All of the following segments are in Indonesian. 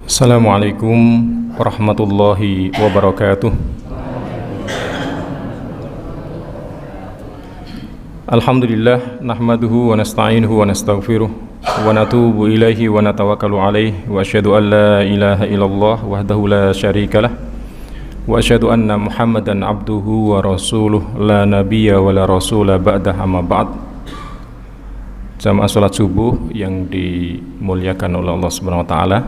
Assalamualaikum warahmatullahi wabarakatuh. Alhamdulillah nahmaduhu wa nasta'inuhu wa nastaghfiruh wa natubu ilaihi wa natawakkalu alaihi wa asyhadu an la ilaha illallah wahdahu la syarikalah wa asyhadu anna Muhammadan abduhu wa rasuluh la nabiyya wa la rasula ba'dah amma ba'd. Jamaah salat subuh yang dimuliakan oleh Allah Subhanahu wa taala.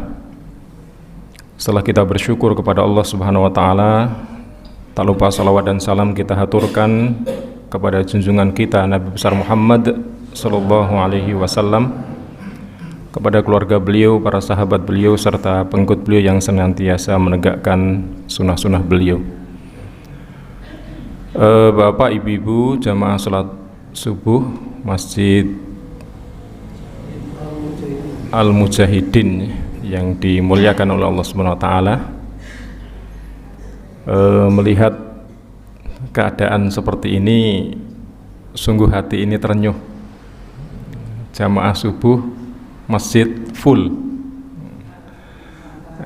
Setelah kita bersyukur kepada Allah Subhanahu wa taala, tak lupa salawat dan salam kita haturkan kepada junjungan kita Nabi besar Muhammad sallallahu alaihi wasallam, kepada keluarga beliau, para sahabat beliau serta pengikut beliau yang senantiasa menegakkan sunnah-sunnah beliau. Bapak, ibu-ibu, jamaah salat subuh Masjid Al-Mujahidin yang dimuliakan oleh Allah Subhanahu wa taala, melihat keadaan seperti ini sungguh hati ini terenyuh. Jamaah subuh masjid full,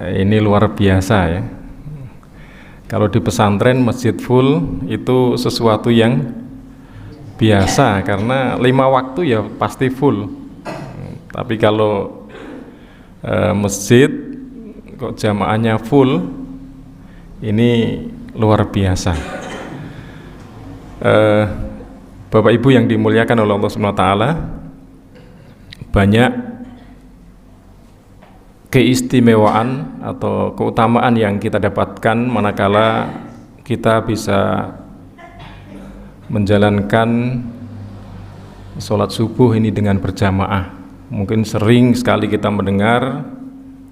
ini luar biasa ya. Kalau di pesantren masjid full itu sesuatu yang biasa, karena 5 waktu ya pasti full. Tapi kalau masjid kok jamaahnya full, ini luar biasa. Bapak Ibu yang dimuliakan oleh Allah Subhanahu wa taala, banyak keistimewaan atau keutamaan yang kita dapatkan manakala kita bisa menjalankan sholat subuh ini dengan berjamaah. Mungkin sering sekali kita mendengar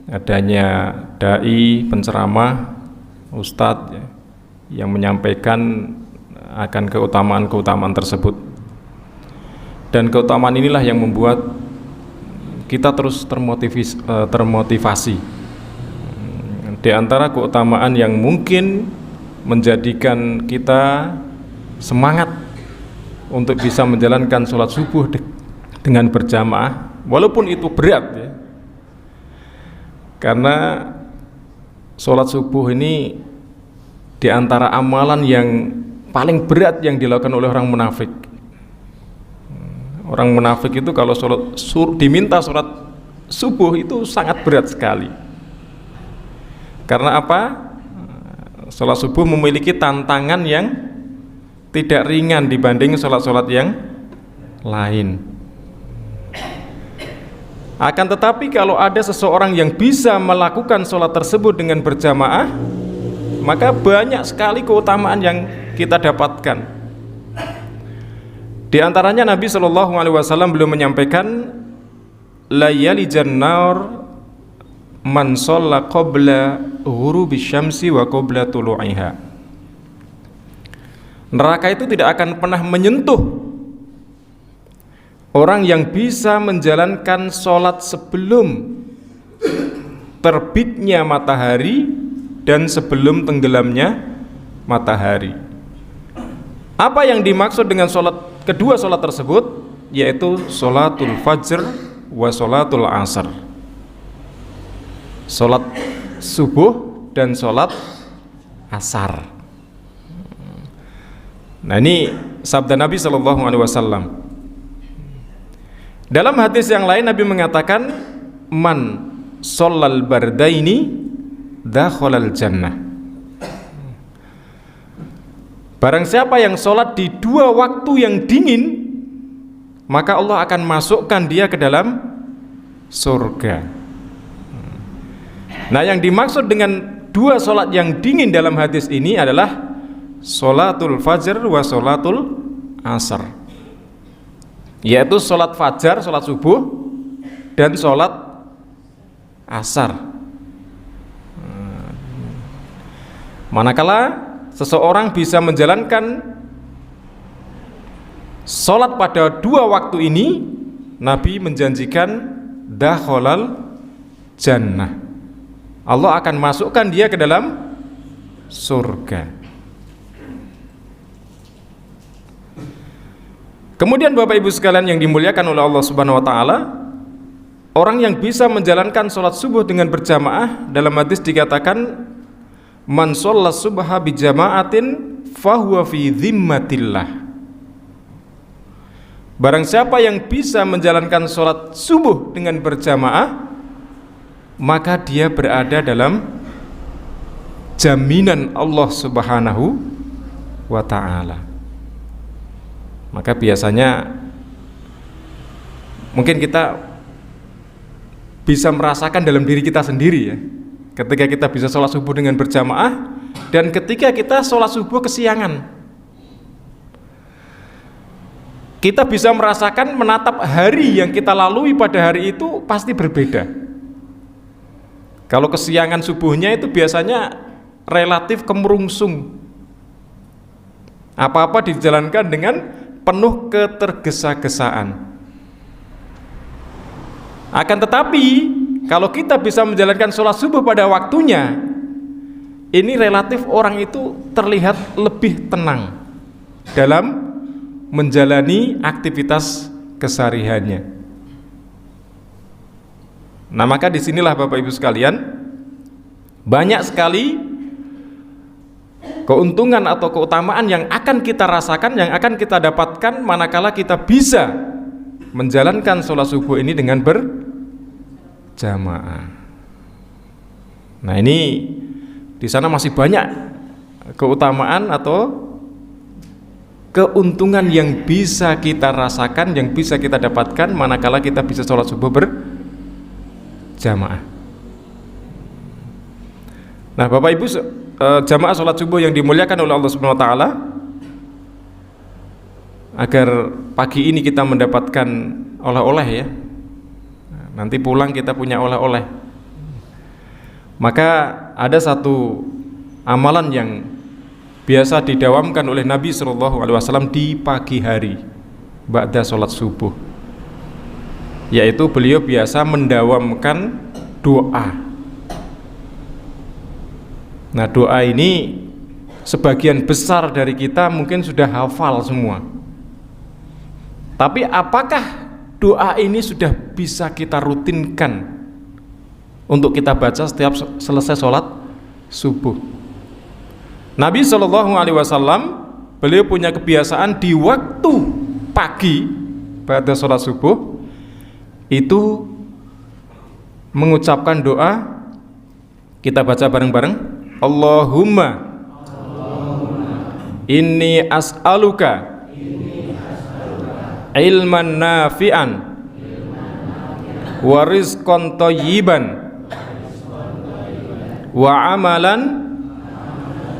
adanya dai, penceramah, ustadz ya, yang menyampaikan akan keutamaan-keutamaan tersebut. Dan keutamaan inilah yang membuat kita terus termotivasi. Di antara keutamaan yang mungkin menjadikan kita semangat untuk bisa menjalankan sholat subuh dengan berjamaah, walaupun itu berat ya, karena sholat subuh ini di antara amalan yang paling berat yang dilakukan oleh orang munafik. Orang munafik itu kalau diminta sholat subuh itu sangat berat sekali. Karena apa? Sholat subuh memiliki tantangan yang tidak ringan dibanding sholat-sholat yang lain. Akan tetapi kalau ada seseorang yang bisa melakukan sholat tersebut dengan berjamaah, maka banyak sekali keutamaan yang kita dapatkan. Di antaranya Nabi Shallallahu Alaihi Wasallam beliau menyampaikan, la yalijan nar man shalla qabla ghurubi syamsi wa qabla tulu'iha. Neraka itu tidak akan pernah menyentuh orang yang bisa menjalankan sholat sebelum terbitnya matahari dan sebelum tenggelamnya matahari. Apa yang dimaksud dengan kedua sholat tersebut? Yaitu sholatul fajr wa sholatul asar. Sholat subuh dan sholat asar. Nah, ini sabda Nabi SAW. Dalam hadis yang lain Nabi mengatakan, man sholal bardaini dakhalal jannah. Barang siapa yang sholat di 2 waktu yang dingin, maka Allah akan masukkan dia ke dalam surga. Nah, yang dimaksud dengan 2 sholat yang dingin dalam hadis ini adalah sholatul fajr wa sholatul asar, yaitu sholat fajar, sholat subuh, dan sholat asar. Manakala seseorang bisa menjalankan sholat pada 2 waktu ini, Nabi menjanjikan dakhalal jannah, Allah akan masukkan dia ke dalam surga. Kemudian Bapak Ibu sekalian yang dimuliakan oleh Allah Subhanahu wa taala, orang yang bisa menjalankan sholat subuh dengan berjamaah, dalam hadis dikatakan man shollas subha bijama'atin fahuwa fi dhimmatillah. Barang siapa yang bisa menjalankan sholat subuh dengan berjamaah, maka dia berada dalam jaminan Allah Subhanahu wa ta'ala. Maka biasanya mungkin kita bisa merasakan dalam diri kita sendiri ya, ketika kita bisa sholat subuh dengan berjamaah dan ketika kita sholat subuh kesiangan. Kita bisa merasakan menatap hari yang kita lalui pada hari itu pasti berbeda. Kalau kesiangan subuhnya itu biasanya relatif kemerungsung, apa-apa dijalankan dengan penuh ketergesa-gesaan. Akan tetapi kalau kita bisa menjalankan sholat subuh pada waktunya, ini relatif orang itu terlihat lebih tenang dalam menjalani aktivitas kesehariannya. Nah, maka disinilah Bapak Ibu sekalian, banyak sekali keuntungan atau keutamaan yang akan kita rasakan, yang akan kita dapatkan manakala kita bisa menjalankan sholat subuh ini dengan berjamaah. Nah, ini di sana masih banyak keutamaan atau keuntungan yang bisa kita rasakan, yang bisa kita dapatkan manakala kita bisa sholat subuh berjamaah. Nah, Bapak Ibu, jamaah sholat subuh yang dimuliakan oleh Allah Subhanahu wa ta'ala, agar pagi ini kita mendapatkan oleh-oleh ya, nanti pulang kita punya oleh-oleh, maka ada satu amalan yang biasa didawamkan oleh Nabi SAW di pagi hari ba'da sholat subuh, yaitu beliau biasa mendawamkan doa. Nah, doa ini sebagian besar dari kita mungkin sudah hafal semua. Tapi apakah doa ini sudah bisa kita rutinkan untuk kita baca setiap selesai sholat subuh? Nabi SAW, beliau punya kebiasaan di waktu pagi pada sholat subuh itu mengucapkan doa. Kita baca bareng-bareng. Allahumma inni as'aluka ilman nafi'an wa rizqan thayyiban wa amalan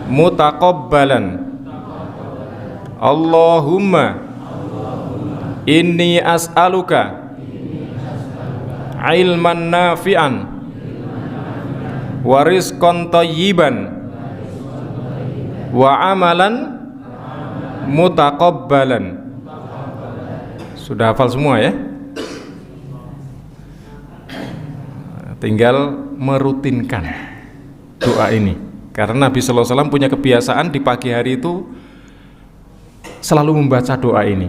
mutaqabbalan. Allahumma inni as'aluka ilman nafi'an wa rizqan thayyiban wa amalan mutaqabbalan. Sudah hafal semua ya? Tinggal merutinkan doa ini, karena Nabi sallallahu alaihi wasallam punya kebiasaan di pagi hari itu selalu membaca doa ini.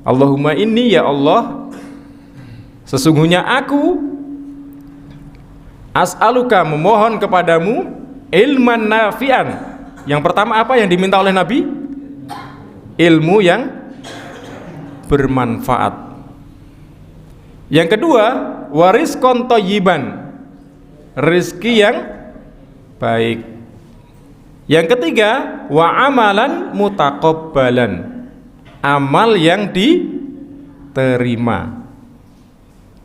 Allahumma inni, ya Allah, sesungguhnya aku as'aluka, memohon kepadamu, ilman nafi'an. Yang pertama apa yang diminta oleh Nabi? Ilmu yang bermanfaat. Yang kedua, warizqan thayyiban, rezeki yang baik. Yang ketiga, wa amalan mutaqabbalan, amal yang diterima.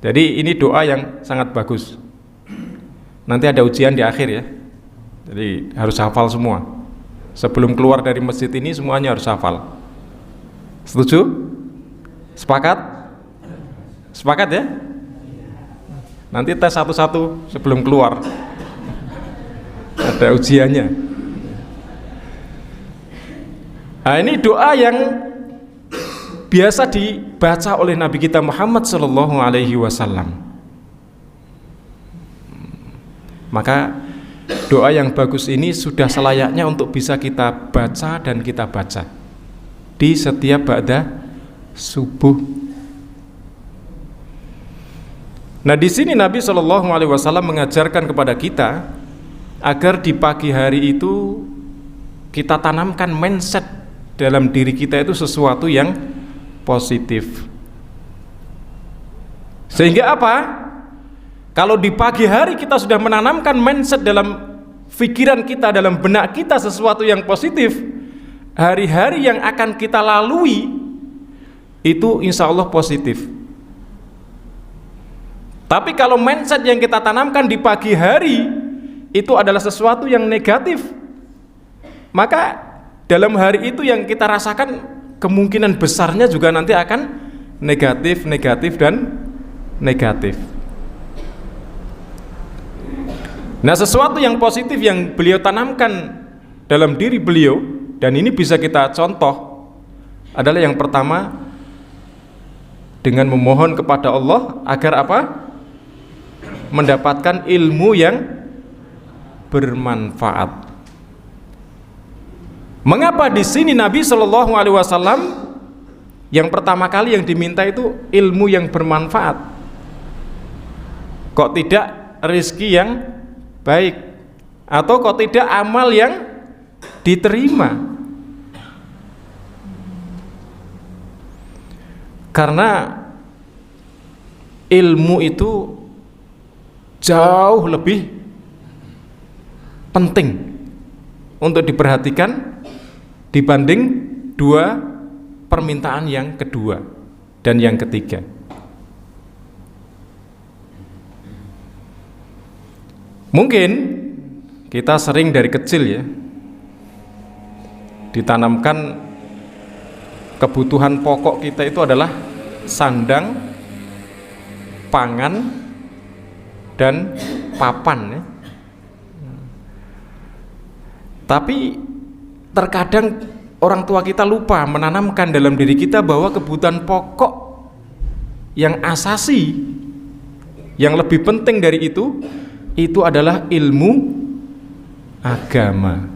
Jadi ini doa yang sangat bagus. Nanti ada ujian di akhir ya, jadi harus hafal semua. Sebelum keluar dari masjid ini semuanya harus hafal. Setuju? Sepakat? Sepakat ya? Nanti tes satu-satu sebelum keluar, ada ujiannya. Nah, ini doa yang biasa dibaca oleh Nabi kita Muhammad SAW. Maka doa yang bagus ini sudah selayaknya untuk bisa kita baca dan kita baca di setiap ba'da subuh. Nah, di sini Nabi Shallallahu Alaihi Wasallam mengajarkan kepada kita agar di pagi hari itu kita tanamkan mindset dalam diri kita itu sesuatu yang positif. Sehingga apa? Kalau di pagi hari kita sudah menanamkan mindset dalam pikiran kita, dalam benak kita sesuatu yang positif, hari-hari yang akan kita lalui itu insya Allah positif. Tapi kalau mindset yang kita tanamkan di pagi hari itu adalah sesuatu yang negatif, maka dalam hari itu yang kita rasakan kemungkinan besarnya juga nanti akan negatif, dan negatif. Nah, sesuatu yang positif yang beliau tanamkan dalam diri beliau, dan ini bisa kita contoh, adalah yang pertama dengan memohon kepada Allah agar apa? Mendapatkan ilmu yang bermanfaat. Mengapa di sini Nabi Shallallahu Alaihi Wasallam yang pertama kali yang diminta itu ilmu yang bermanfaat? Kok tidak rezeki yang baik? Atau kok tidak amal yang diterima? Karena ilmu itu jauh lebih penting untuk diperhatikan dibanding dua permintaan yang kedua dan yang ketiga. Mungkin kita sering dari kecil ya ditanamkan kebutuhan pokok kita itu adalah sandang, pangan, dan papan ya. Tapi terkadang orang tua kita lupa menanamkan dalam diri kita bahwa kebutuhan pokok yang asasi, yang lebih penting dari itu adalah ilmu agama.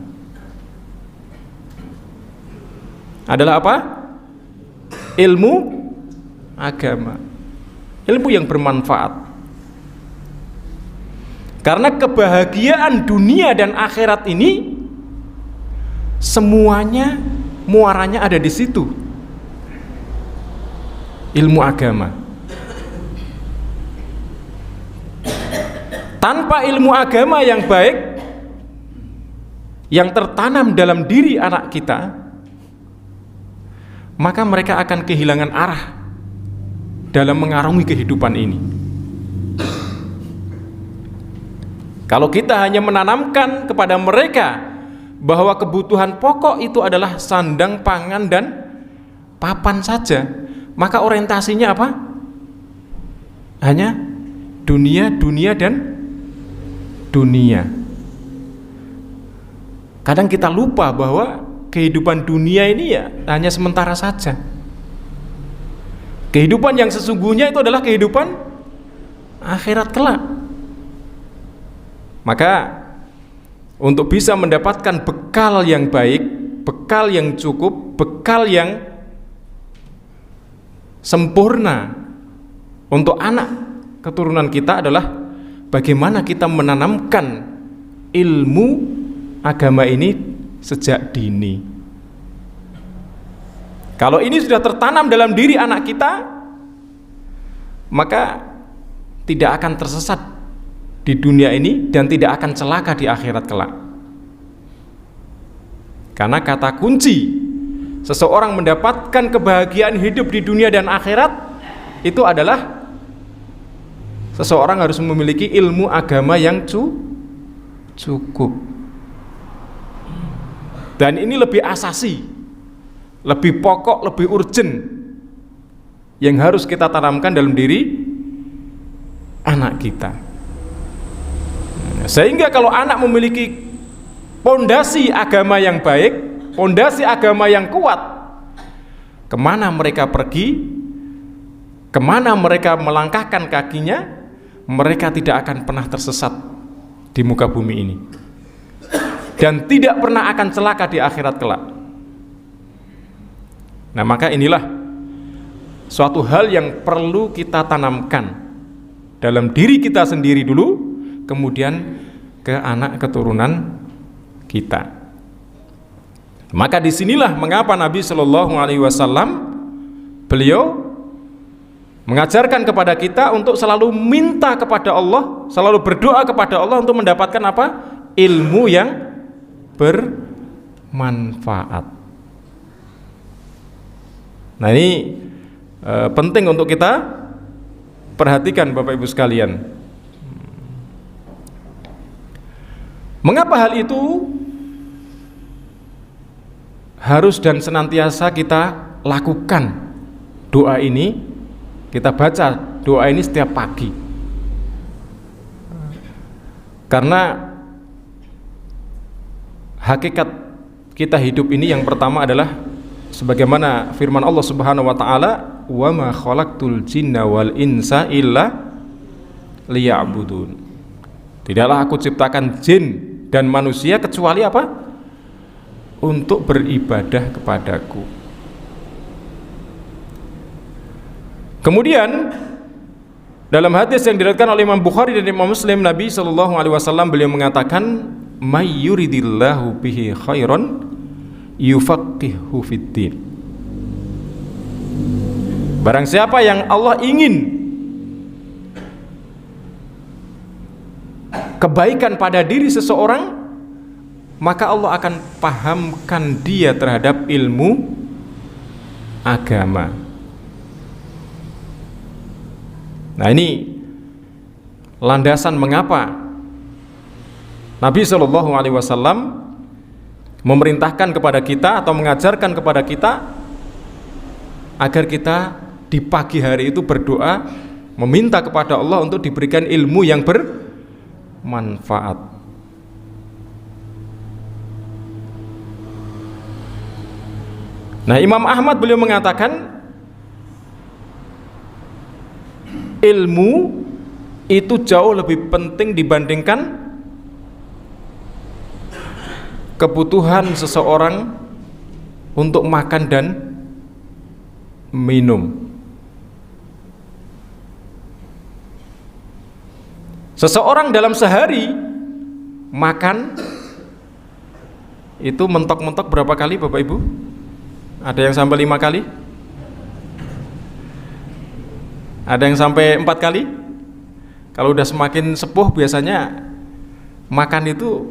Adalah apa? Ilmu agama. Ilmu yang bermanfaat. Karena kebahagiaan dunia dan akhirat ini semuanya muaranya ada di situ. Ilmu agama. Tanpa ilmu agama yang baik yang tertanam dalam diri anak kita, maka mereka akan kehilangan arah dalam mengarungi kehidupan ini. Kalau kita hanya menanamkan kepada mereka bahwa kebutuhan pokok itu adalah sandang, pangan, dan papan saja, maka orientasinya apa? Hanya dunia, dan dunia. Kadang kita lupa bahwa kehidupan dunia ini ya hanya sementara saja. Kehidupan yang sesungguhnya itu adalah kehidupan akhirat kelak. Maka untuk bisa mendapatkan bekal yang baik, bekal yang cukup, bekal yang sempurna untuk anak keturunan kita adalah bagaimana kita menanamkan ilmu agama ini sejak dini. Kalau ini sudah tertanam dalam diri anak kita, maka tidak akan tersesat di dunia ini dan tidak akan celaka di akhirat kelak. Karena kata kunci seseorang mendapatkan kebahagiaan hidup di dunia dan akhirat itu adalah seseorang harus memiliki ilmu agama yang cukup. Dan ini lebih asasi, lebih pokok, lebih urgent yang harus kita tanamkan dalam diri anak kita. Sehingga kalau anak memiliki pondasi agama yang baik, pondasi agama yang kuat, kemana mereka pergi, kemana mereka melangkahkan kakinya, mereka tidak akan pernah tersesat di muka bumi ini dan tidak pernah akan celaka di akhirat kelak. Nah, maka inilah suatu hal yang perlu kita tanamkan dalam diri kita sendiri dulu, kemudian ke anak keturunan kita. Maka disinilah mengapa Nabi Shallallahu Alaihi Wasallam beliau mengajarkan kepada kita untuk selalu minta kepada Allah, selalu berdoa kepada Allah untuk mendapatkan apa? Ilmu yang bermanfaat. Nah ini penting untuk kita perhatikan Bapak Ibu sekalian. Mengapa hal itu harus dan senantiasa kita lakukan doa ini? Kita baca doa ini setiap pagi. Karena hakikat kita hidup ini yang pertama adalah sebagaimana firman Allah Subhanahu wa taala, "Wa ma khalaqtul jinna wal insa illa liya'budun." Tidaklah aku ciptakan jin dan manusia kecuali apa? Untuk beribadah kepadaku. Kemudian dalam hadis yang diriwayatkan oleh Imam Bukhari dan Imam Muslim, Nabi Shallallahu Alaihi Wasallam beliau mengatakan, "May yuridillahu bihi khairan yufaqihu fiddin." Barang siapa yang Allah ingin kebaikan pada diri seseorang, maka Allah akan pahamkan dia terhadap ilmu agama. Nah ini landasan mengapa Nabi Shallallahu Alaihi Wasallam memerintahkan kepada kita atau mengajarkan kepada kita agar kita di pagi hari itu berdoa meminta kepada Allah untuk diberikan ilmu yang bermanfaat. Nah Imam Ahmad beliau mengatakan ilmu itu jauh lebih penting dibandingkan kebutuhan seseorang untuk makan dan minum. Seseorang dalam sehari makan itu mentok-mentok berapa kali Bapak Ibu? Ada yang sampai 5 kali? Ada yang sampai 4 kali? Kalau udah semakin sepuh biasanya makan itu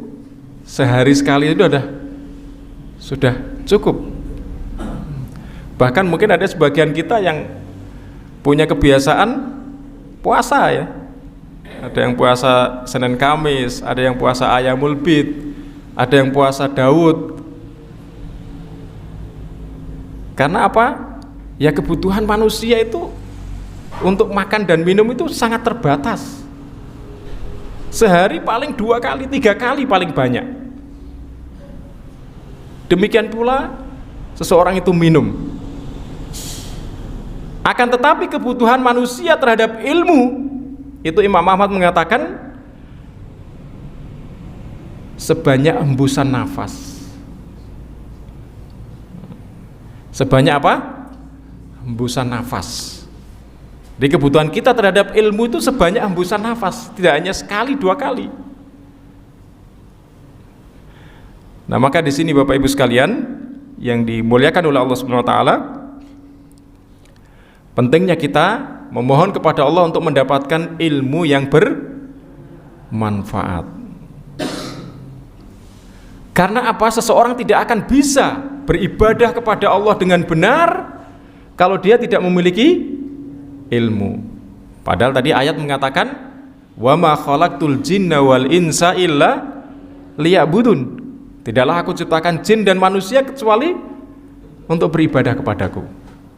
sehari sekali itu sudah cukup. Bahkan mungkin ada sebagian kita yang punya kebiasaan puasa ya. Ada yang puasa Senin Kamis, ada yang puasa Ayamul Bid, ada yang puasa Daud. Karena apa? Ya kebutuhan manusia itu untuk makan dan minum itu sangat terbatas. Sehari paling 2 kali, 3 kali paling banyak. Demikian pula seseorang itu minum. Akan tetapi kebutuhan manusia terhadap ilmu itu Imam Ahmad mengatakan sebanyak hembusan nafas. Sebanyak apa? Hembusan nafas. Jadi kebutuhan kita terhadap ilmu itu sebanyak hembusan nafas, tidak hanya sekali 2 kali. Nah maka di sini Bapak Ibu sekalian yang dimuliakan oleh Allah Subhanahu Wa Taala, pentingnya kita memohon kepada Allah untuk mendapatkan ilmu yang bermanfaat. Karena apa? Seseorang tidak akan bisa beribadah kepada Allah dengan benar kalau dia tidak memiliki ilmu. Padahal tadi ayat mengatakan wa ma khalaqtul jinna wal insa illa liya'budun. Tidaklah aku ciptakan jin dan manusia kecuali untuk beribadah kepadaku.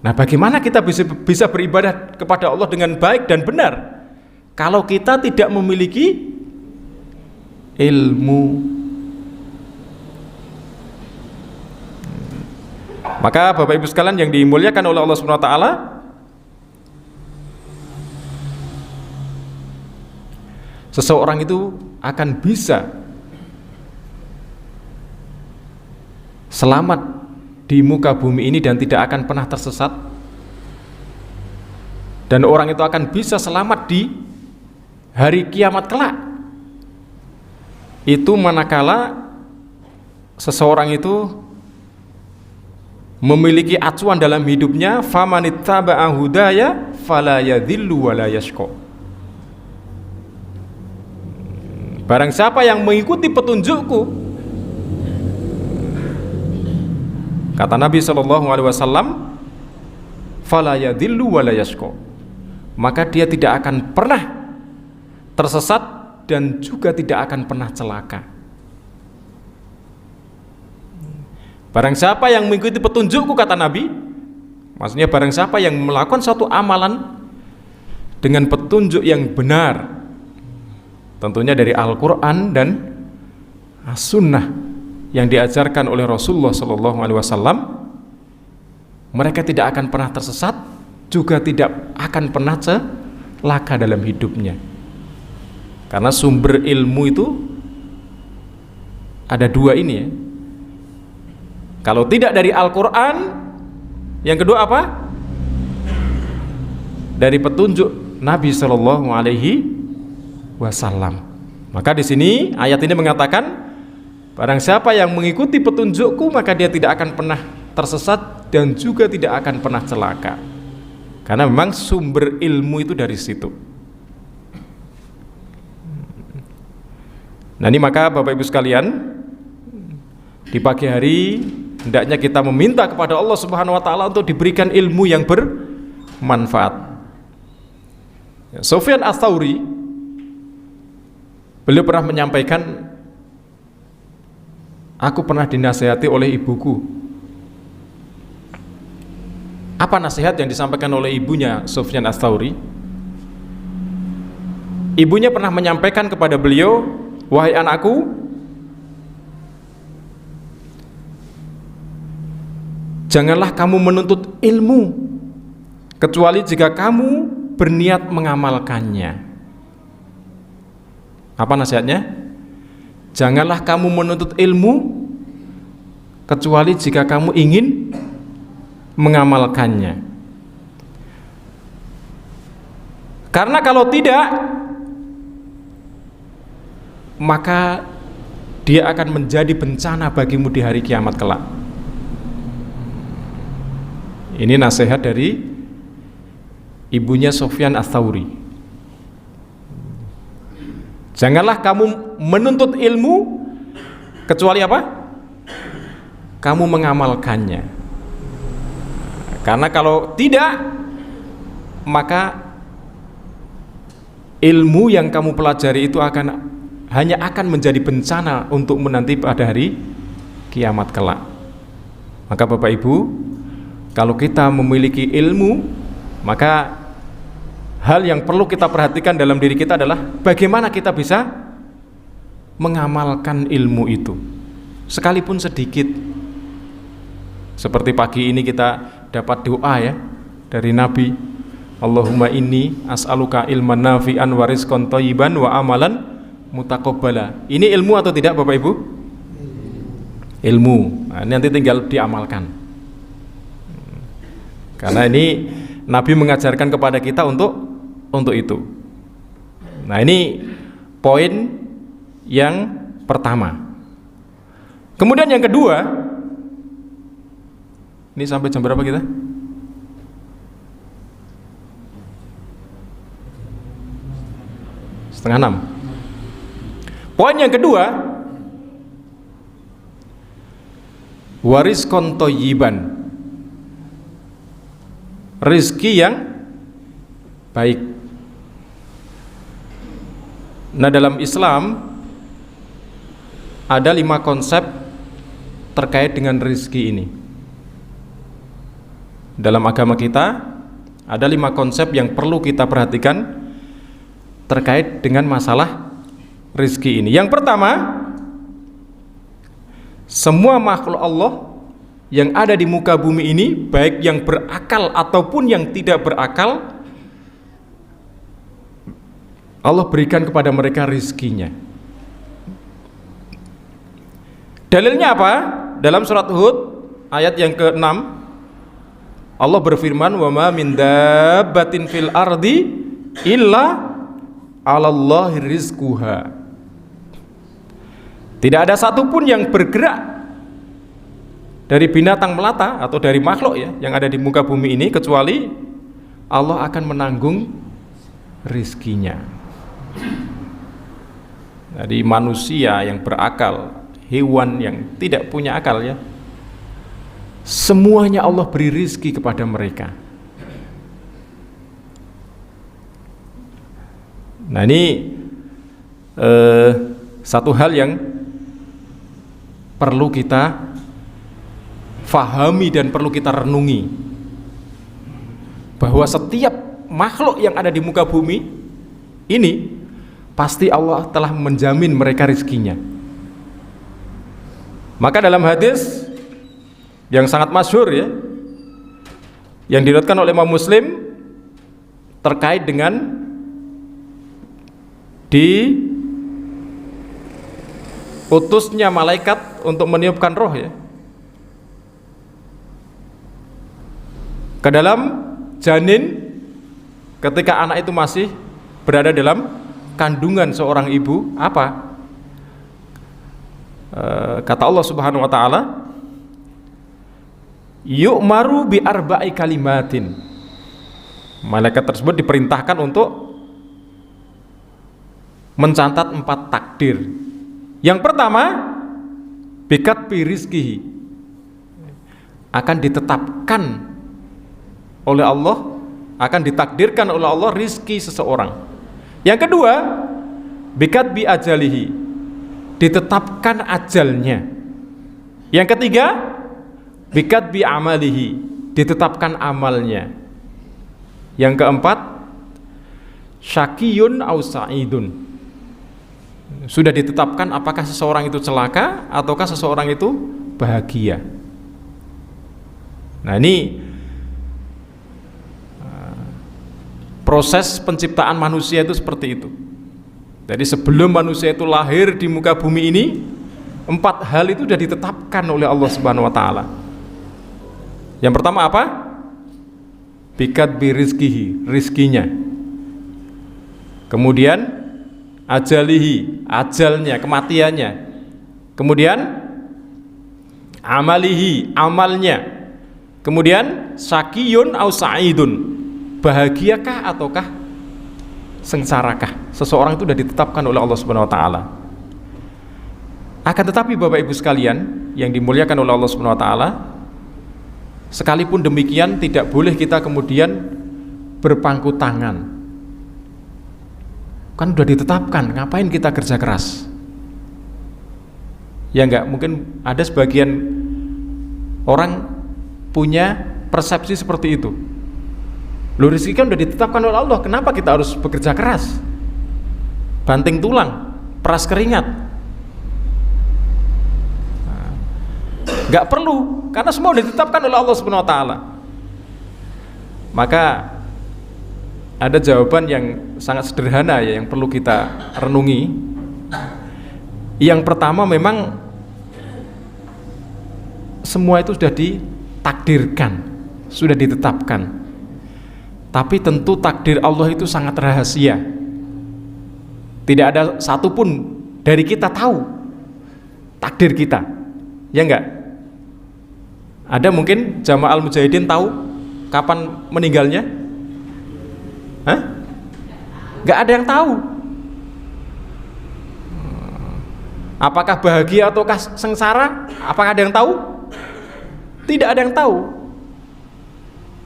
Nah, bagaimana kita bisa beribadah kepada Allah dengan baik dan benar kalau kita tidak memiliki ilmu? Maka Bapak Ibu sekalian yang dimuliakan oleh Allah Subhanahu wa taala, seseorang itu akan bisa selamat di muka bumi ini dan tidak akan pernah tersesat, dan orang itu akan bisa selamat di hari kiamat kelak itu manakala seseorang itu memiliki acuan dalam hidupnya, famanittaba'a hudaya fala yadhillu wa la yashqa. Barang siapa yang mengikuti petunjukku, kata Nabi SAW, fala yadhillu wa la yashqa, maka dia tidak akan pernah tersesat dan juga tidak akan pernah celaka. Barang siapa yang mengikuti petunjukku, kata Nabi, maksudnya barang siapa yang melakukan suatu amalan dengan petunjuk yang benar, tentunya dari Al-Quran dan As-Sunnah yang diajarkan oleh Rasulullah SAW, mereka tidak akan pernah tersesat, juga tidak akan pernah celaka dalam hidupnya. Karena sumber ilmu itu ada dua ini ya. Kalau tidak dari Al-Quran, yang kedua apa? Dari petunjuk Nabi Shallallahu Alaihi Wasallam. Maka di sini ayat ini mengatakan, barang siapa yang mengikuti petunjukku, maka dia tidak akan pernah tersesat dan juga tidak akan pernah celaka. Karena memang sumber ilmu itu dari situ. Nah ini maka Bapak Ibu sekalian, di pagi hari hendaknya kita meminta kepada Allah Subhanahu wa taala untuk diberikan ilmu yang bermanfaat. Sufyan Ats-Tsauri, beliau pernah menyampaikan, aku pernah dinasihati oleh ibuku. Apa nasihat yang disampaikan oleh ibunya Sufyan Ats-Tsauri? Ibunya pernah menyampaikan kepada beliau, wahai anakku, janganlah kamu menuntut ilmu kecuali jika kamu berniat mengamalkannya. Apa nasihatnya? Janganlah kamu menuntut ilmu kecuali jika kamu ingin mengamalkannya. Karena kalau tidak, maka dia akan menjadi bencana bagimu di hari kiamat kelak. Ini nasihat dari ibunya Sufyan Ats-Tsauri. Janganlah kamu menuntut ilmu kecuali apa? Kamu mengamalkannya. Karena kalau tidak, maka ilmu yang kamu pelajari itu hanya akan menjadi bencana untuk menanti pada hari kiamat kelak. Maka Bapak Ibu, kalau kita memiliki ilmu, maka hal yang perlu kita perhatikan dalam diri kita adalah bagaimana kita bisa mengamalkan ilmu itu, sekalipun sedikit. Seperti pagi ini kita dapat doa ya dari Nabi, Allahumma inni as'aluka ilman nafi'an wa rizqan thayyiban wa amalan mutaqabbala. Ini ilmu atau tidak Bapak Ibu? Ilmu. Nah, nanti tinggal diamalkan. Karena ini Nabi mengajarkan kepada kita untuk itu. Nah ini poin yang pertama. Kemudian yang kedua, ini sampai jam berapa kita? Setengah 6. Poin yang kedua, warizqan thayyiban, rezeki yang baik. Nah dalam Islam ada 5 konsep terkait dengan rezeki ini. Dalam agama kita ada 5 konsep yang perlu kita perhatikan terkait dengan masalah rezeki ini. Yang pertama, semua makhluk Allah yang ada di muka bumi ini, baik yang berakal ataupun yang tidak berakal, Allah berikan kepada mereka rizkinya. Dalilnya apa? Dalam surat Hud ayat yang ke-6, Allah berfirman, wa ma min dabbatin fil ardi illa 'alallahi rizquha. Tidak ada satupun yang bergerak dari binatang melata atau dari makhluk ya yang ada di muka bumi ini kecuali Allah akan menanggung rizkinya. Jadi manusia yang berakal, hewan yang tidak punya akal ya, semuanya Allah beri rizki kepada mereka. Nah ini satu hal yang perlu kita fahami dan perlu kita renungi, bahwa setiap makhluk yang ada di muka bumi ini pasti Allah telah menjamin mereka rizkinya. Maka dalam hadis yang sangat masyhur ya, yang diriwayatkan oleh Imam Muslim terkait dengan diutusnya malaikat untuk meniupkan roh ya ke dalam janin ketika anak itu masih berada dalam kandungan seorang ibu. Apa kata Allah Subhanahu wa taala? Yu'maru bi arba'i kalimatin. Malaikat tersebut diperintahkan untuk mencatat 4 takdir. Yang pertama, bikat bi rizkihi, akan ditetapkan oleh Allah, akan ditakdirkan oleh Allah rizki seseorang. Yang kedua, bikat bi ajalihi, ditetapkan ajalnya. Yang ketiga, bikat bi amalihi, ditetapkan amalnya. Yang keempat, syakiyun au sa'idun, sudah ditetapkan apakah seseorang itu celaka ataukah seseorang itu bahagia. Nah ini proses penciptaan manusia itu seperti itu. Jadi sebelum manusia itu lahir di muka bumi ini, 4 hal itu sudah ditetapkan oleh Allah Subhanahu wa taala. Yang pertama apa? Bikat bi rizkihi, rizkinya. Kemudian ajalihi, ajalnya, kematiannya. Kemudian amalihi, amalnya. Kemudian sakiyun au sa'idun, bahagiakah ataukah sengsarakah? Seseorang itu sudah ditetapkan oleh Allah Subhanahu wa taala. Akan tetapi Bapak Ibu sekalian yang dimuliakan oleh Allah Subhanahu wa taala, sekalipun demikian tidak boleh kita kemudian berpangku tangan. Kan sudah ditetapkan, ngapain kita kerja keras? Ya enggak, mungkin ada sebagian orang punya persepsi seperti itu. Loh, rezeki kan sudah ditetapkan oleh Allah, kenapa kita harus bekerja keras? Banting tulang, peras keringat. Enggak perlu, karena semua sudah ditetapkan oleh Allah Subhanahu wa taala. Maka ada jawaban yang sangat sederhana ya, yang perlu kita renungi. Yang pertama, memang semua itu sudah ditakdirkan, sudah ditetapkan. Tapi tentu takdir Allah itu sangat rahasia. Tidak ada satupun dari kita tahu takdir kita, ya enggak? Ada mungkin jamaah al-mujahidin tahu kapan meninggalnya? Hah? Enggak ada yang tahu. Apakah bahagia ataukah sengsara? Apakah ada yang tahu? Tidak ada yang tahu.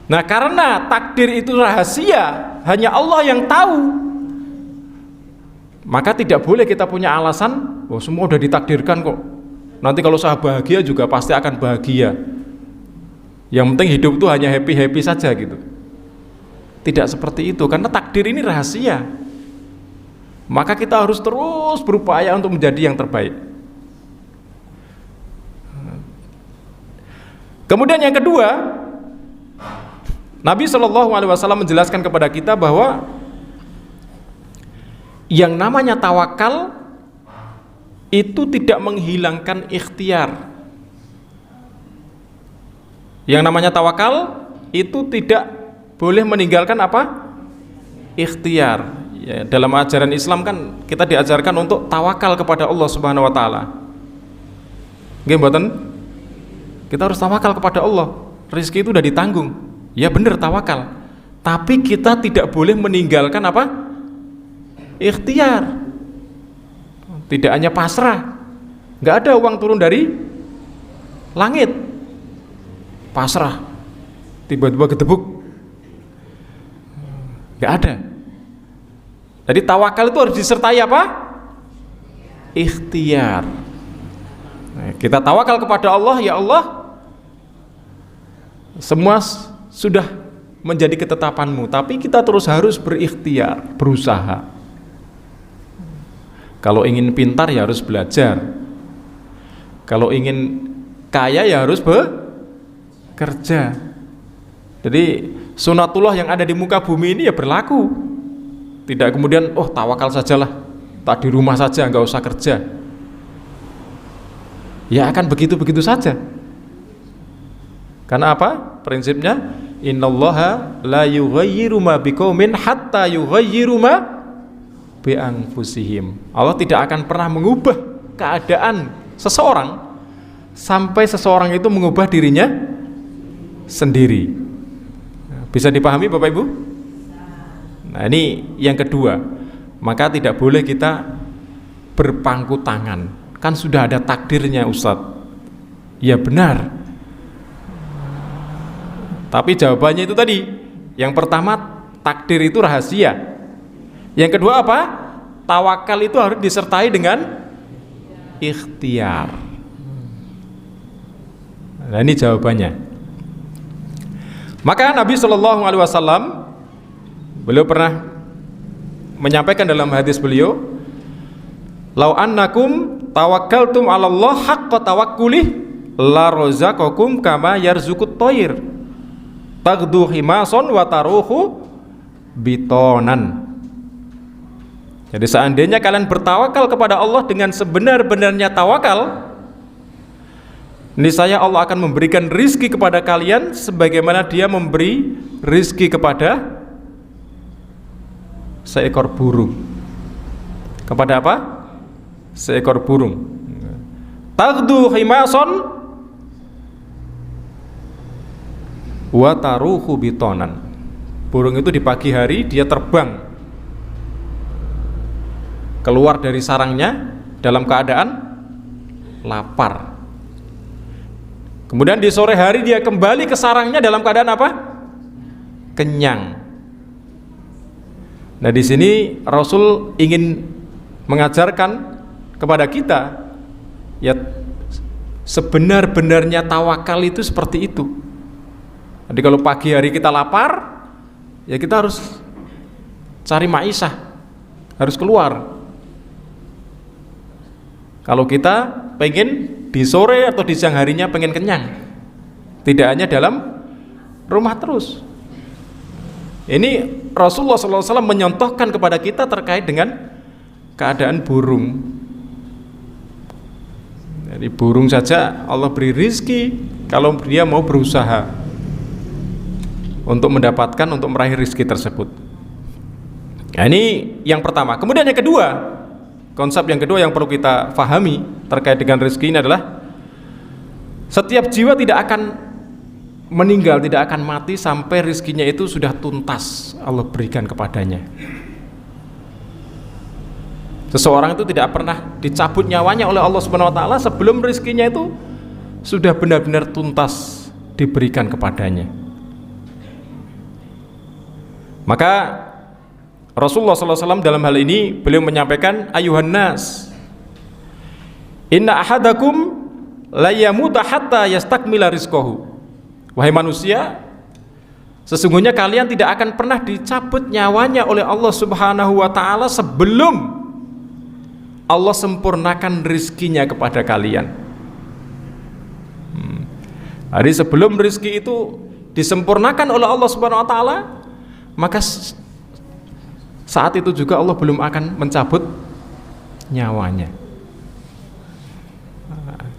Nah, karena takdir itu rahasia, hanya Allah yang tahu, maka tidak boleh kita punya alasan, oh semua udah ditakdirkan kok, nanti kalau saya bahagia juga pasti akan bahagia, yang penting hidup itu hanya happy-happy saja gitu. Tidak seperti itu, karena takdir ini rahasia. Maka kita harus terus berupaya untuk menjadi yang terbaik. Kemudian yang kedua, Nabi SAW menjelaskan kepada kita bahwa yang namanya tawakal itu tidak menghilangkan ikhtiar. Yang namanya tawakal itu tidak boleh meninggalkan apa? Ikhtiar. ya, dalam ajaran Islam kan kita diajarkan untuk tawakal kepada Allah Subhanahu wa taala. Nggih mboten? Kita harus tawakal kepada Allah. Rezeki itu udah ditanggung. Ya benar tawakal. Tapi kita tidak boleh meninggalkan apa? Ikhtiar. Tidak hanya pasrah. Enggak ada uang turun dari langit. Pasrah. Tiba-tiba gedebuk. Enggak ada. Jadi tawakal itu harus disertai apa? Ikhtiar. Nah, kita tawakal kepada Allah, ya Allah, semua sudah menjadi ketetapanmu, tapi kita terus harus berikhtiar, berusaha. Kalau ingin pintar ya harus belajar. Kalau ingin kaya ya harus bekerja. Jadi sunatullah yang ada di muka bumi ini ya berlaku. Tidak kemudian tawakal sajalah, tak di rumah saja, nggak usah kerja. Ya akan begitu-begitu saja. Karena apa? Prinsipnya innallaha la yughayyiru ma biqaumin hatta yughayyiru ma bi anfusihim. Allah tidak akan pernah mengubah keadaan seseorang sampai seseorang itu mengubah dirinya sendiri. Bisa dipahami Bapak Ibu? Nah, ini yang kedua. Maka tidak boleh kita berpangku tangan. Kan sudah ada takdirnya Ustadz. Ya benar. Tapi jawabannya itu tadi. Yang pertama, takdir itu rahasia. Yang kedua apa? Tawakal itu harus disertai dengan ikhtiar. Nah, ini jawabannya. Maka Nabi SAW beliau pernah menyampaikan dalam hadis beliau, "Lau annakum tawakkaltum 'ala Allah haqqa tawakkulih la razaqakum kama yarzuqut thair taghdu himason wa taruhu bitonan." Jadi seandainya kalian bertawakal kepada Allah dengan sebenar-benarnya tawakal, niscaya Allah akan memberikan rizki kepada kalian sebagaimana Dia memberi rizki kepada seekor burung. Kepada apa? Seekor burung. Taghdu himason wa taruhu bitonan. Burung itu di pagi hari dia terbang keluar dari sarangnya dalam keadaan lapar. Kemudian di sore hari dia kembali ke sarangnya dalam keadaan apa? Kenyang. Nah, di sini Rasul ingin mengajarkan kepada kita ya sebenar-benarnya tawakal itu seperti itu. Jadi kalau pagi hari kita lapar, ya kita harus cari maisha, harus keluar. Kalau kita pengen di sore atau di siang harinya pengen kenyang, tidak hanya dalam rumah terus. Ini Rasulullah SAW menyontohkan kepada kita terkait dengan keadaan burung. Jadi burung saja Allah beri rizki kalau dia mau berusaha untuk mendapatkan, untuk meraih rizki tersebut. Nah, ini yang pertama. Kemudian yang kedua, konsep yang kedua yang perlu kita fahami terkait dengan rizki ini adalah setiap jiwa tidak akan meninggal, tidak akan mati sampai rizkinya itu sudah tuntas Allah berikan kepadanya. Seseorang itu tidak pernah dicabut nyawanya oleh Allah Subhanahu wa taala sebelum rizkinya itu sudah benar-benar tuntas diberikan kepadanya. Maka Rasulullah SAW dalam hal ini beliau menyampaikan, ayuhan nas, inna ahadakum la yamuta hatta yastakmila rizqahu. Wahai manusia, sesungguhnya kalian tidak akan pernah dicabut nyawanya oleh Allah Subhanahu wa taala sebelum Allah sempurnakan rizkinya kepada kalian. Jadi sebelum rizki itu disempurnakan oleh Allah Subhanahu wa taala, maka saat itu juga Allah belum akan mencabut nyawanya.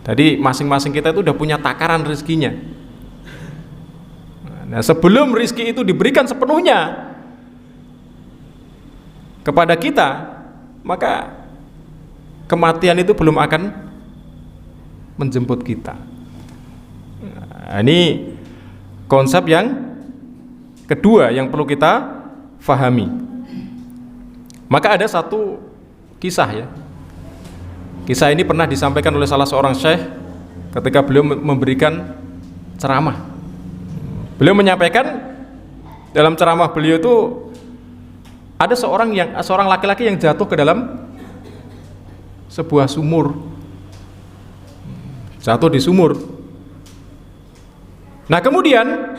Jadi masing-masing kita itu udah punya takaran rizkinya. Nah, sebelum rizki itu diberikan sepenuhnya, kepada kita, maka kematian itu belum akan menjemput kita. Nah, ini konsep yang kedua yang perlu kita fahami. Maka ada satu kisah ya. Kisah ini pernah disampaikan oleh salah seorang syekh ketika beliau memberikan ceramah. Beliau menyampaikan dalam ceramah beliau itu ada seorang laki-laki yang jatuh ke dalam sebuah sumur. Jatuh di sumur. Nah, kemudian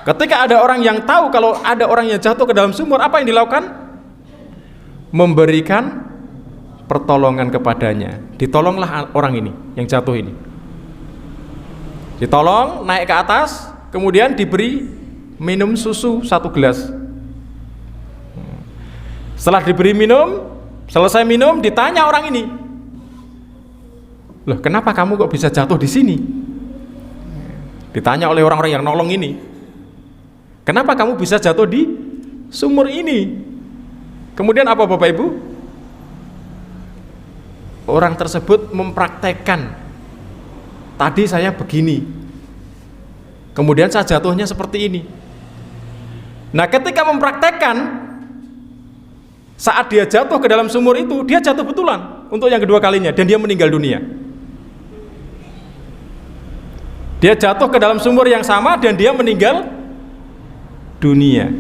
ketika ada orang yang tahu kalau ada orang yang jatuh ke dalam sumur, apa yang dilakukan? Memberikan pertolongan kepadanya. Ditolonglah orang ini yang jatuh ini. Ditolong naik ke atas, kemudian diberi minum susu 1 gelas. Setelah diberi minum, selesai minum, ditanya orang ini, loh, kenapa kamu kok bisa jatuh di sini? Ditanya oleh orang-orang yang nolong ini, kenapa kamu bisa jatuh di sumur ini? Kemudian apa Bapak Ibu? Orang tersebut mempraktekkan, tadi saya begini, kemudian saya jatuhnya seperti ini. Nah, ketika mempraktekkan, saat dia jatuh ke dalam sumur itu, dia jatuh betulan untuk yang kedua kalinya dan dia meninggal dunia. Dia jatuh ke dalam sumur yang sama dan dia meninggal dunia.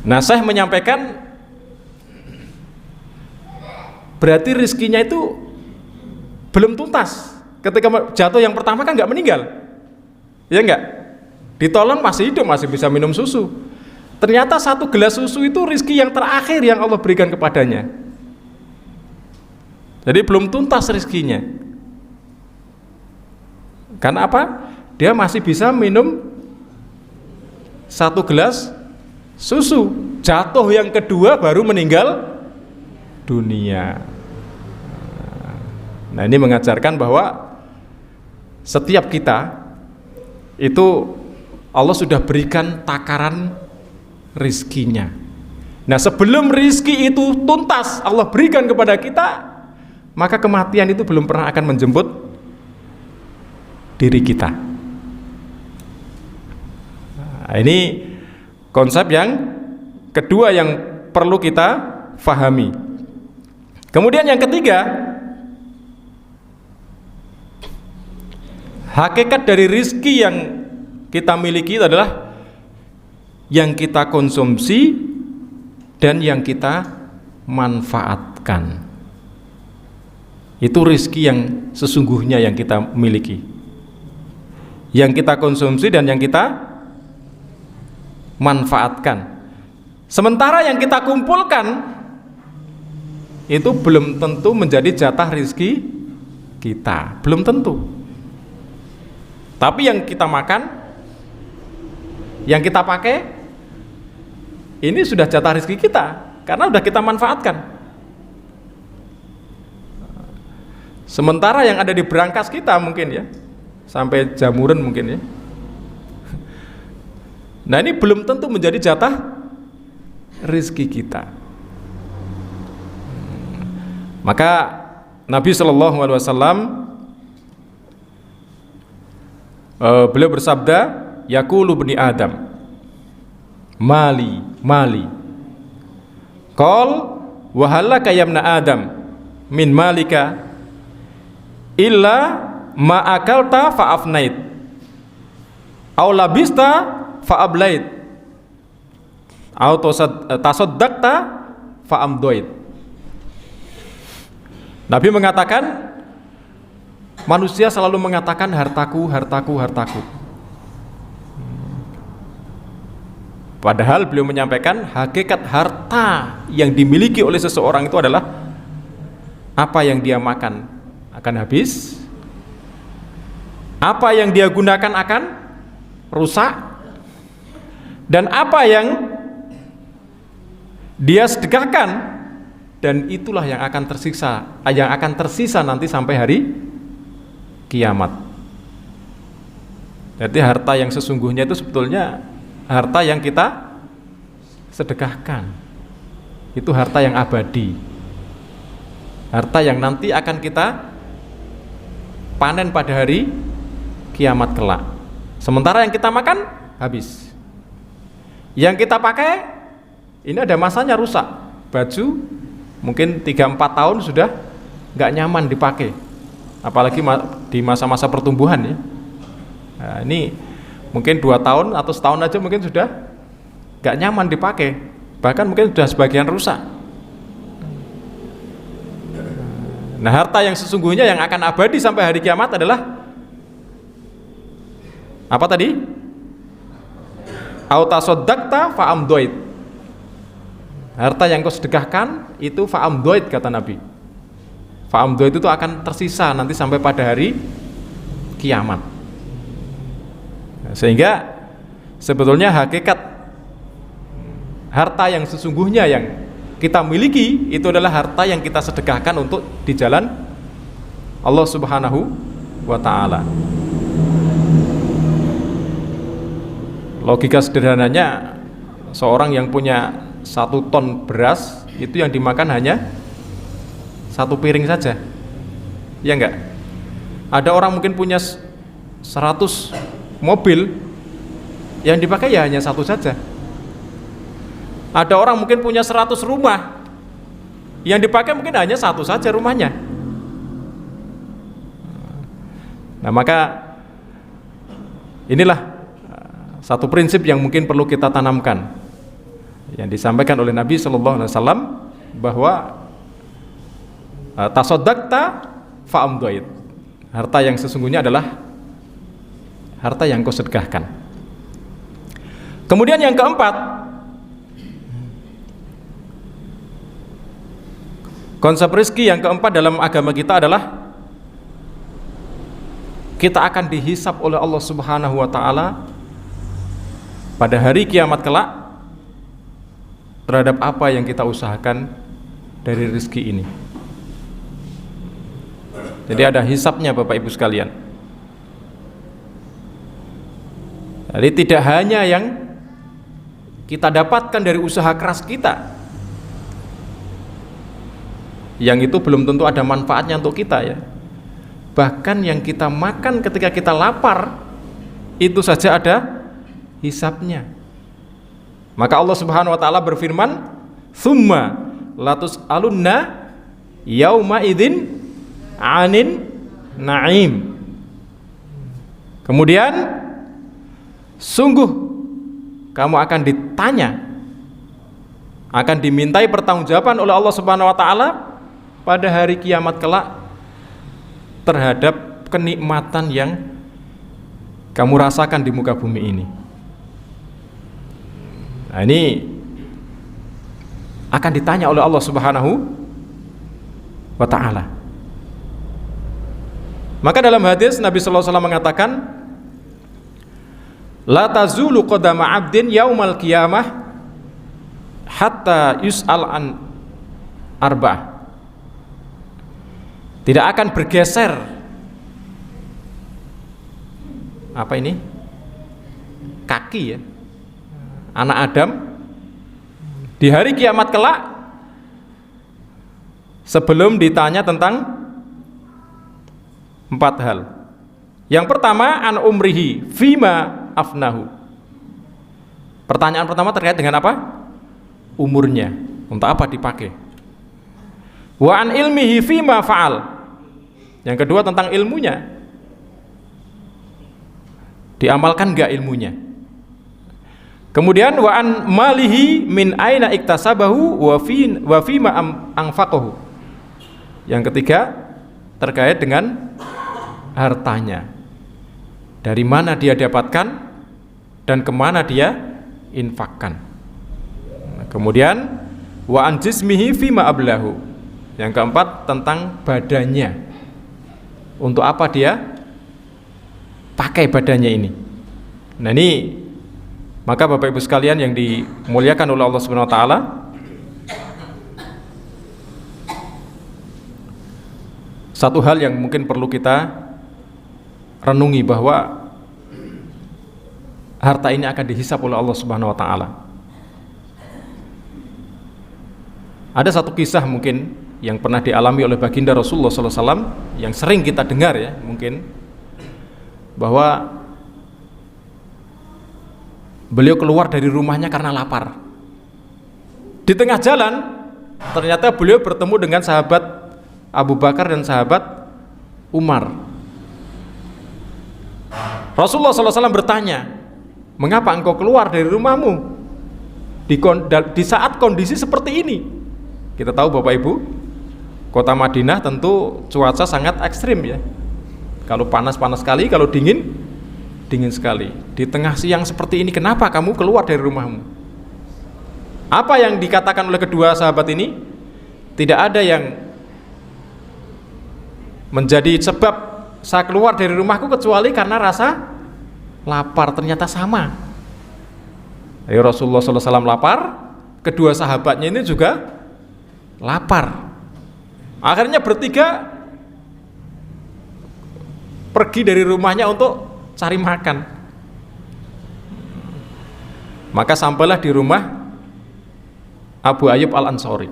Nah, saya menyampaikan berarti rizkinya itu belum tuntas. Ketika jatuh yang pertama kan nggak meninggal, ya nggak? Ditolong masih hidup, masih bisa minum susu. Ternyata 1 gelas susu itu rizki yang terakhir yang Allah berikan kepadanya. Jadi belum tuntas rizkinya. Karena apa? Dia masih bisa minum 1 gelas susu. Jatuh yang kedua baru meninggal dunia. Nah, ini mengajarkan bahwa setiap kita itu Allah sudah berikan takaran rizkinya. Nah, sebelum rizki itu tuntas Allah berikan kepada kita, maka kematian itu belum pernah akan menjemput diri kita. Nah, ini konsep yang kedua yang perlu kita fahami. Kemudian yang ketiga, hakikat dari rizki yang kita miliki itu adalah yang kita konsumsi dan yang kita manfaatkan. Itu rizki yang sesungguhnya yang kita miliki, yang kita konsumsi dan yang kita manfaatkan. Sementara yang kita kumpulkan itu belum tentu menjadi jatah rizki kita, belum tentu. Tapi yang kita makan, yang kita pakai, ini sudah jatah rezeki kita karena sudah kita manfaatkan. Sementara yang ada di berangkas kita mungkin ya, sampai jamuran mungkin ya. Nah, ini belum tentu menjadi jatah rezeki kita. Maka Nabi SAW beliau bersabda, yaqulu bani Adam, mali qal wa halaka ya ibna Adam min malika illa ma akalta fa afnait aw labista fa ablait aw tasaddaqta fa amdoit. Nabi mengatakan, manusia selalu mengatakan hartaku, hartaku, hartaku. Padahal beliau menyampaikan hakikat harta yang dimiliki oleh seseorang itu adalah apa yang dia makan akan habis, apa yang dia gunakan akan rusak, dan apa yang dia sedekahkan, dan itulah yang akan tersisa nanti sampai hari kiamat. Jadi harta yang sesungguhnya itu sebetulnya harta yang kita sedekahkan. Itu harta yang abadi, harta yang nanti akan kita panen pada hari kiamat kelak. Sementara yang kita makan habis, yang kita pakai ini ada masanya rusak. Baju mungkin 3-4 tahun sudah nggak nyaman dipakai, apalagi di masa-masa pertumbuhan ya. Nah, ini mungkin 2 tahun atau setahun aja mungkin sudah nggak nyaman dipakai, bahkan mungkin sudah sebagian rusak. Nah, harta yang sesungguhnya yang akan abadi sampai hari kiamat adalah apa tadi? Autasoddaqta fa'amdoid. Harta yang kau sedekahkan itu fa'amdoid, kata Nabi. Fa'amdoid itu akan tersisa nanti sampai pada hari kiamat. Sehingga sebetulnya hakikat harta yang sesungguhnya yang kita miliki itu adalah harta yang kita sedekahkan untuk di jalan Allah Subhanahu wa ta'ala. Logika sederhananya, seorang yang punya 1 ton beras itu yang dimakan hanya 1 piring saja, ya enggak? Ada orang mungkin punya 100 mobil, yang dipakai ya hanya 1 saja. Ada orang mungkin punya 100 rumah, yang dipakai mungkin hanya 1 saja rumahnya. Nah, maka inilah satu prinsip yang mungkin perlu kita tanamkan, yang disampaikan oleh Nabi Shallallahu Alaihi Wasallam, bahwa tasoddaqta fa'amdoid, harta yang sesungguhnya adalah harta yang kau sedekahkan. Kemudian yang keempat, konsep rezeki yang keempat dalam agama kita adalah kita akan dihisab oleh Allah Subhanahu wa ta'ala pada hari kiamat kelak terhadap apa yang kita usahakan dari rezeki ini. Jadi ada hisabnya Bapak Ibu sekalian. Jadi tidak hanya yang kita dapatkan dari usaha keras kita, yang itu belum tentu ada manfaatnya untuk kita ya. Bahkan yang kita makan ketika kita lapar itu saja ada hisabnya. Maka Allah Subhanahu wa ta'ala berfirman, "Tsumma latus'alunna yauma idzin 'anin na'im." Kemudian sungguh kamu akan ditanya, akan dimintai pertanggungjawaban oleh Allah Subhanahu wa ta'ala pada hari kiamat kelak terhadap kenikmatan yang kamu rasakan di muka bumi ini. Nah, ini akan ditanya oleh Allah Subhanahu wa ta'ala. Maka dalam hadis Nabi sallallahu alaihi wasallam mengatakan, la tazulu qadama 'abdin yaumal qiyamah hatta yus'al an arba'ah. Tidak akan bergeser apa ini? Kaki ya, anak Adam di hari kiamat kelak sebelum ditanya tentang 4 hal. Yang pertama, an umrihi fima afnahu. Pertanyaan pertama terkait dengan apa? Umurnya, untuk apa dipakai. Wa an ilmihi fima fa'al. Yang kedua tentang ilmunya, diamalkan enggak ilmunya. Kemudian wa an malihi min aina iktasabahu wa fima anfaqahu. Yang ketiga terkait dengan hartanya, dari mana dia dapatkan dan kemana dia infakkan. Kemudian wa an jismihi fima ablahu. Yang keempat tentang badannya, untuk apa dia pakai badannya ini. Nah, ini maka Bapak Ibu sekalian yang dimuliakan oleh Allah Subhanahu wa taala, satu hal yang mungkin perlu kita renungi, bahwa harta ini akan dihisab oleh Allah Subhanahu wa taala. Ada satu kisah mungkin yang pernah dialami oleh baginda Rasulullah SAW yang sering kita dengar ya, mungkin bahwa beliau keluar dari rumahnya karena lapar. Di tengah jalan ternyata beliau bertemu dengan sahabat Abu Bakar dan sahabat Umar. Rasulullah SAW bertanya, mengapa engkau keluar dari rumahmu di saat kondisi seperti ini? Kita tahu Bapak Ibu, kota Madinah tentu cuaca sangat ekstrim ya. Kalau panas sekali, kalau dingin sekali. Di tengah siang seperti ini, kenapa kamu keluar dari rumahmu? Apa yang dikatakan oleh kedua sahabat ini? Tidak ada yang menjadi sebab saya keluar dari rumahku kecuali karena rasa lapar. Ternyata sama. Rasulullah SAW lapar, kedua sahabatnya ini juga lapar. Akhirnya bertiga pergi dari rumahnya untuk cari makan. Maka sampailah di rumah Abu Ayyub Al-Ansari.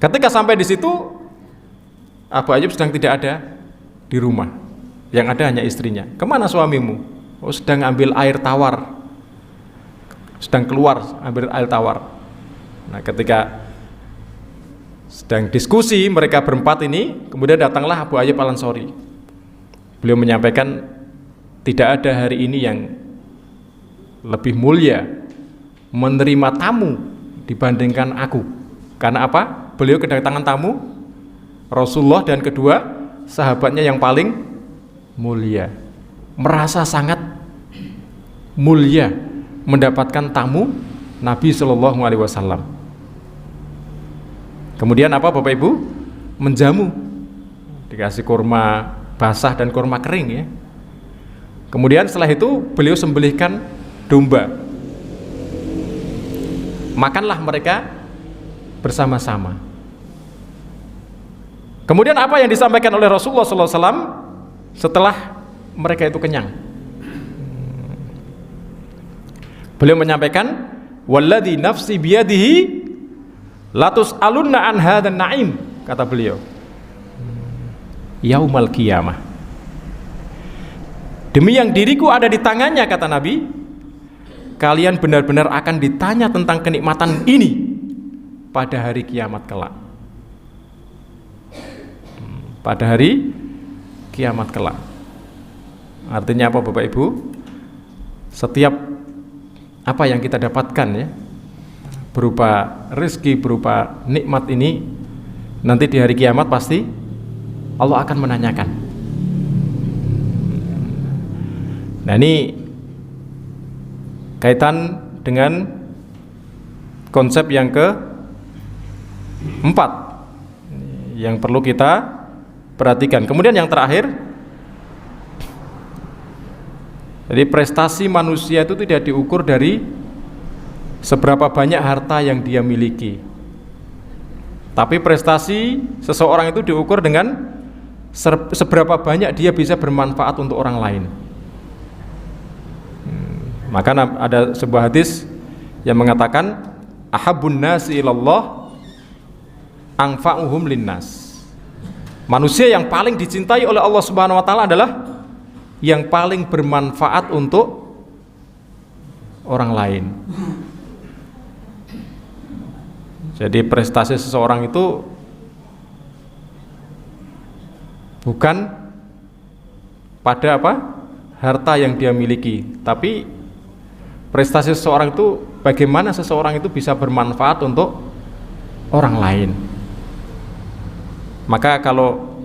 Ketika sampai di situ, Abu Ayyub sedang tidak ada di rumah. Yang ada hanya istrinya. Kemana suamimu? Oh, sedang ambil air tawar. Sedang keluar ambil air tawar. Nah, ketika sedang diskusi mereka berempat ini, kemudian datanglah Abu Ayyub Al-Ansari. Beliau menyampaikan, tidak ada hari ini yang lebih mulia menerima tamu dibandingkan aku. Karena apa? Beliau kedatangan tamu Rasulullah dan kedua sahabatnya yang paling mulia. Merasa sangat mulia mendapatkan tamu Nabi SAW. Kemudian apa Bapak Ibu? Menjamu. Dikasih kurma basah dan kurma kering ya. Kemudian setelah itu beliau sembelihkan domba. Makanlah mereka bersama-sama. Kemudian apa yang disampaikan oleh Rasulullah SAW setelah mereka itu kenyang? Beliau menyampaikan, walladzi nafsi biyadihi latus alunna an hadzal na'im, kata beliau, yaumal qiyamah. Demi yang diriku ada di tangannya, kata Nabi, kalian benar-benar akan ditanya tentang kenikmatan ini pada hari kiamat kelak. Pada hari kiamat kelak. Artinya apa Bapak Ibu? Setiap apa yang kita dapatkan ya, berupa rezeki, berupa nikmat ini, nanti di hari kiamat pasti Allah akan menanyakan. Nah, ini kaitan dengan konsep yang keempat yang perlu kita perhatikan. Kemudian yang terakhir, jadi prestasi manusia itu tidak diukur dari seberapa banyak harta yang dia miliki, tapi prestasi seseorang itu diukur dengan seberapa banyak dia bisa bermanfaat untuk orang lain. Maka ada sebuah hadis yang mengatakan, ahabbun nasi ilallah anfa'uhum linnas. Manusia yang paling dicintai oleh Allah Subhanahu wa taala adalah yang paling bermanfaat untuk orang lain. Jadi prestasi seseorang itu bukan pada apa? Harta yang dia miliki, tapi prestasi seseorang itu bagaimana seseorang itu bisa bermanfaat untuk orang lain. Maka kalau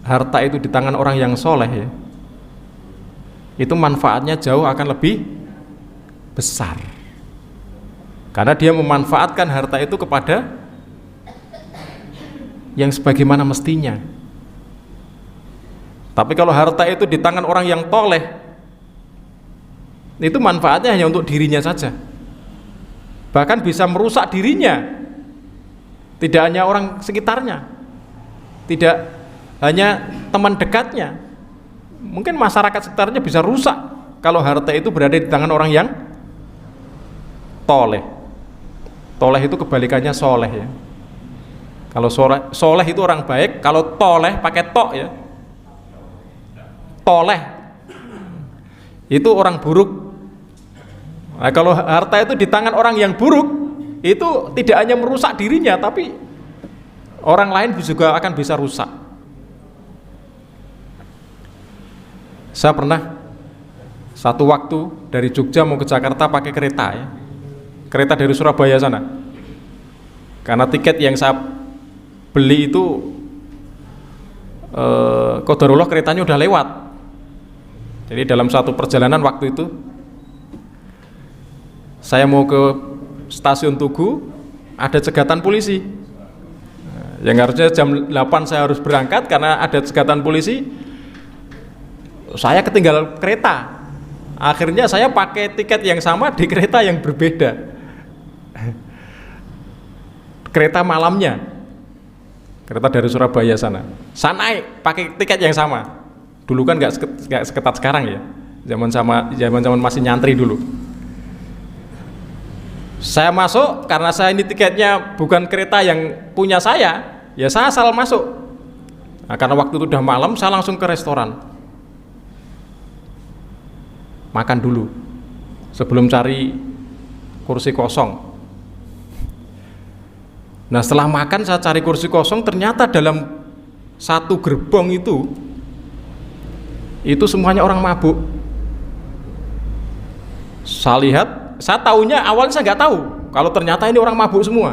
harta itu di tangan orang yang soleh ya, itu manfaatnya jauh akan lebih besar, karena dia memanfaatkan harta itu kepada yang sebagaimana mestinya. Tapi kalau harta itu di tangan orang yang toleh, itu manfaatnya hanya untuk dirinya saja, bahkan bisa merusak dirinya. Tidak hanya orang sekitarnya, tidak hanya teman dekatnya, mungkin masyarakat sekitarnya bisa rusak kalau harta itu berada di tangan orang yang toleh. Toleh itu kebalikannya soleh ya. Kalau soleh itu orang baik, kalau toleh pakai tok ya. Toleh itu orang buruk. Nah, kalau harta itu di tangan orang yang buruk, itu tidak hanya merusak dirinya, tapi orang lain juga akan bisa rusak. Saya pernah satu waktu dari Jogja mau ke Jakarta pakai kereta ya. Kereta dari Surabaya sana. Karena tiket yang saya beli itu qadarullah keretanya udah lewat. Jadi dalam satu perjalanan waktu itu saya mau ke stasiun Tugu, ada cegatan polisi. Yang harusnya jam 8 saya harus berangkat, karena ada cegatan polisi saya ketinggalan kereta. Akhirnya saya pakai tiket yang sama di kereta yang berbeda. Kereta malamnya, kereta dari Surabaya sana. Saya naik pakai tiket yang sama. Dulu kan nggak seketat sekarang ya. Zaman masih nyantri dulu. Saya masuk karena saya ini tiketnya bukan kereta yang punya saya, ya saya asal masuk. Nah, karena waktu itu udah malam, saya langsung ke restoran. Makan dulu sebelum cari kursi kosong. Nah, setelah makan saya cari kursi kosong, ternyata dalam satu gerbong itu semuanya orang mabuk. Saya lihat, saya taunya awalnya saya nggak tahu kalau ternyata ini orang mabuk semua.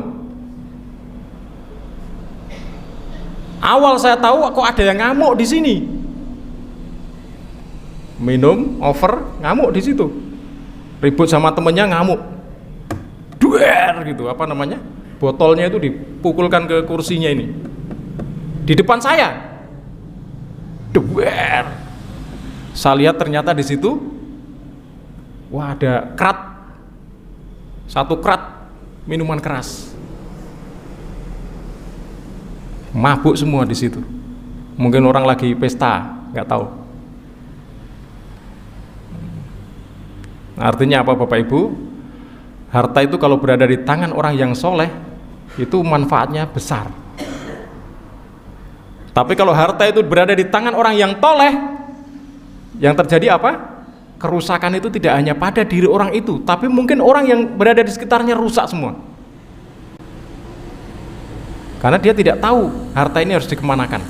Awal saya tahu kok ada yang ngamuk di sini. Minum over, ngamuk di situ. Ribut sama temennya, ngamuk. Duer gitu, apa namanya? Botolnya itu dipukulkan ke kursinya ini. Di depan saya. Duer. Saya lihat ternyata di situ wah, ada krat. Satu krat minuman keras. Mabuk semua di situ. Mungkin orang lagi pesta, nggak tahu. Artinya apa Bapak Ibu? Harta itu kalau berada di tangan orang yang soleh, itu manfaatnya besar. Tapi kalau harta itu berada di tangan orang yang toleh, yang terjadi apa? Kerusakan itu tidak hanya pada diri orang itu, tapi mungkin orang yang berada di sekitarnya rusak semua. Karena dia tidak tahu harta ini harus dikemanakan.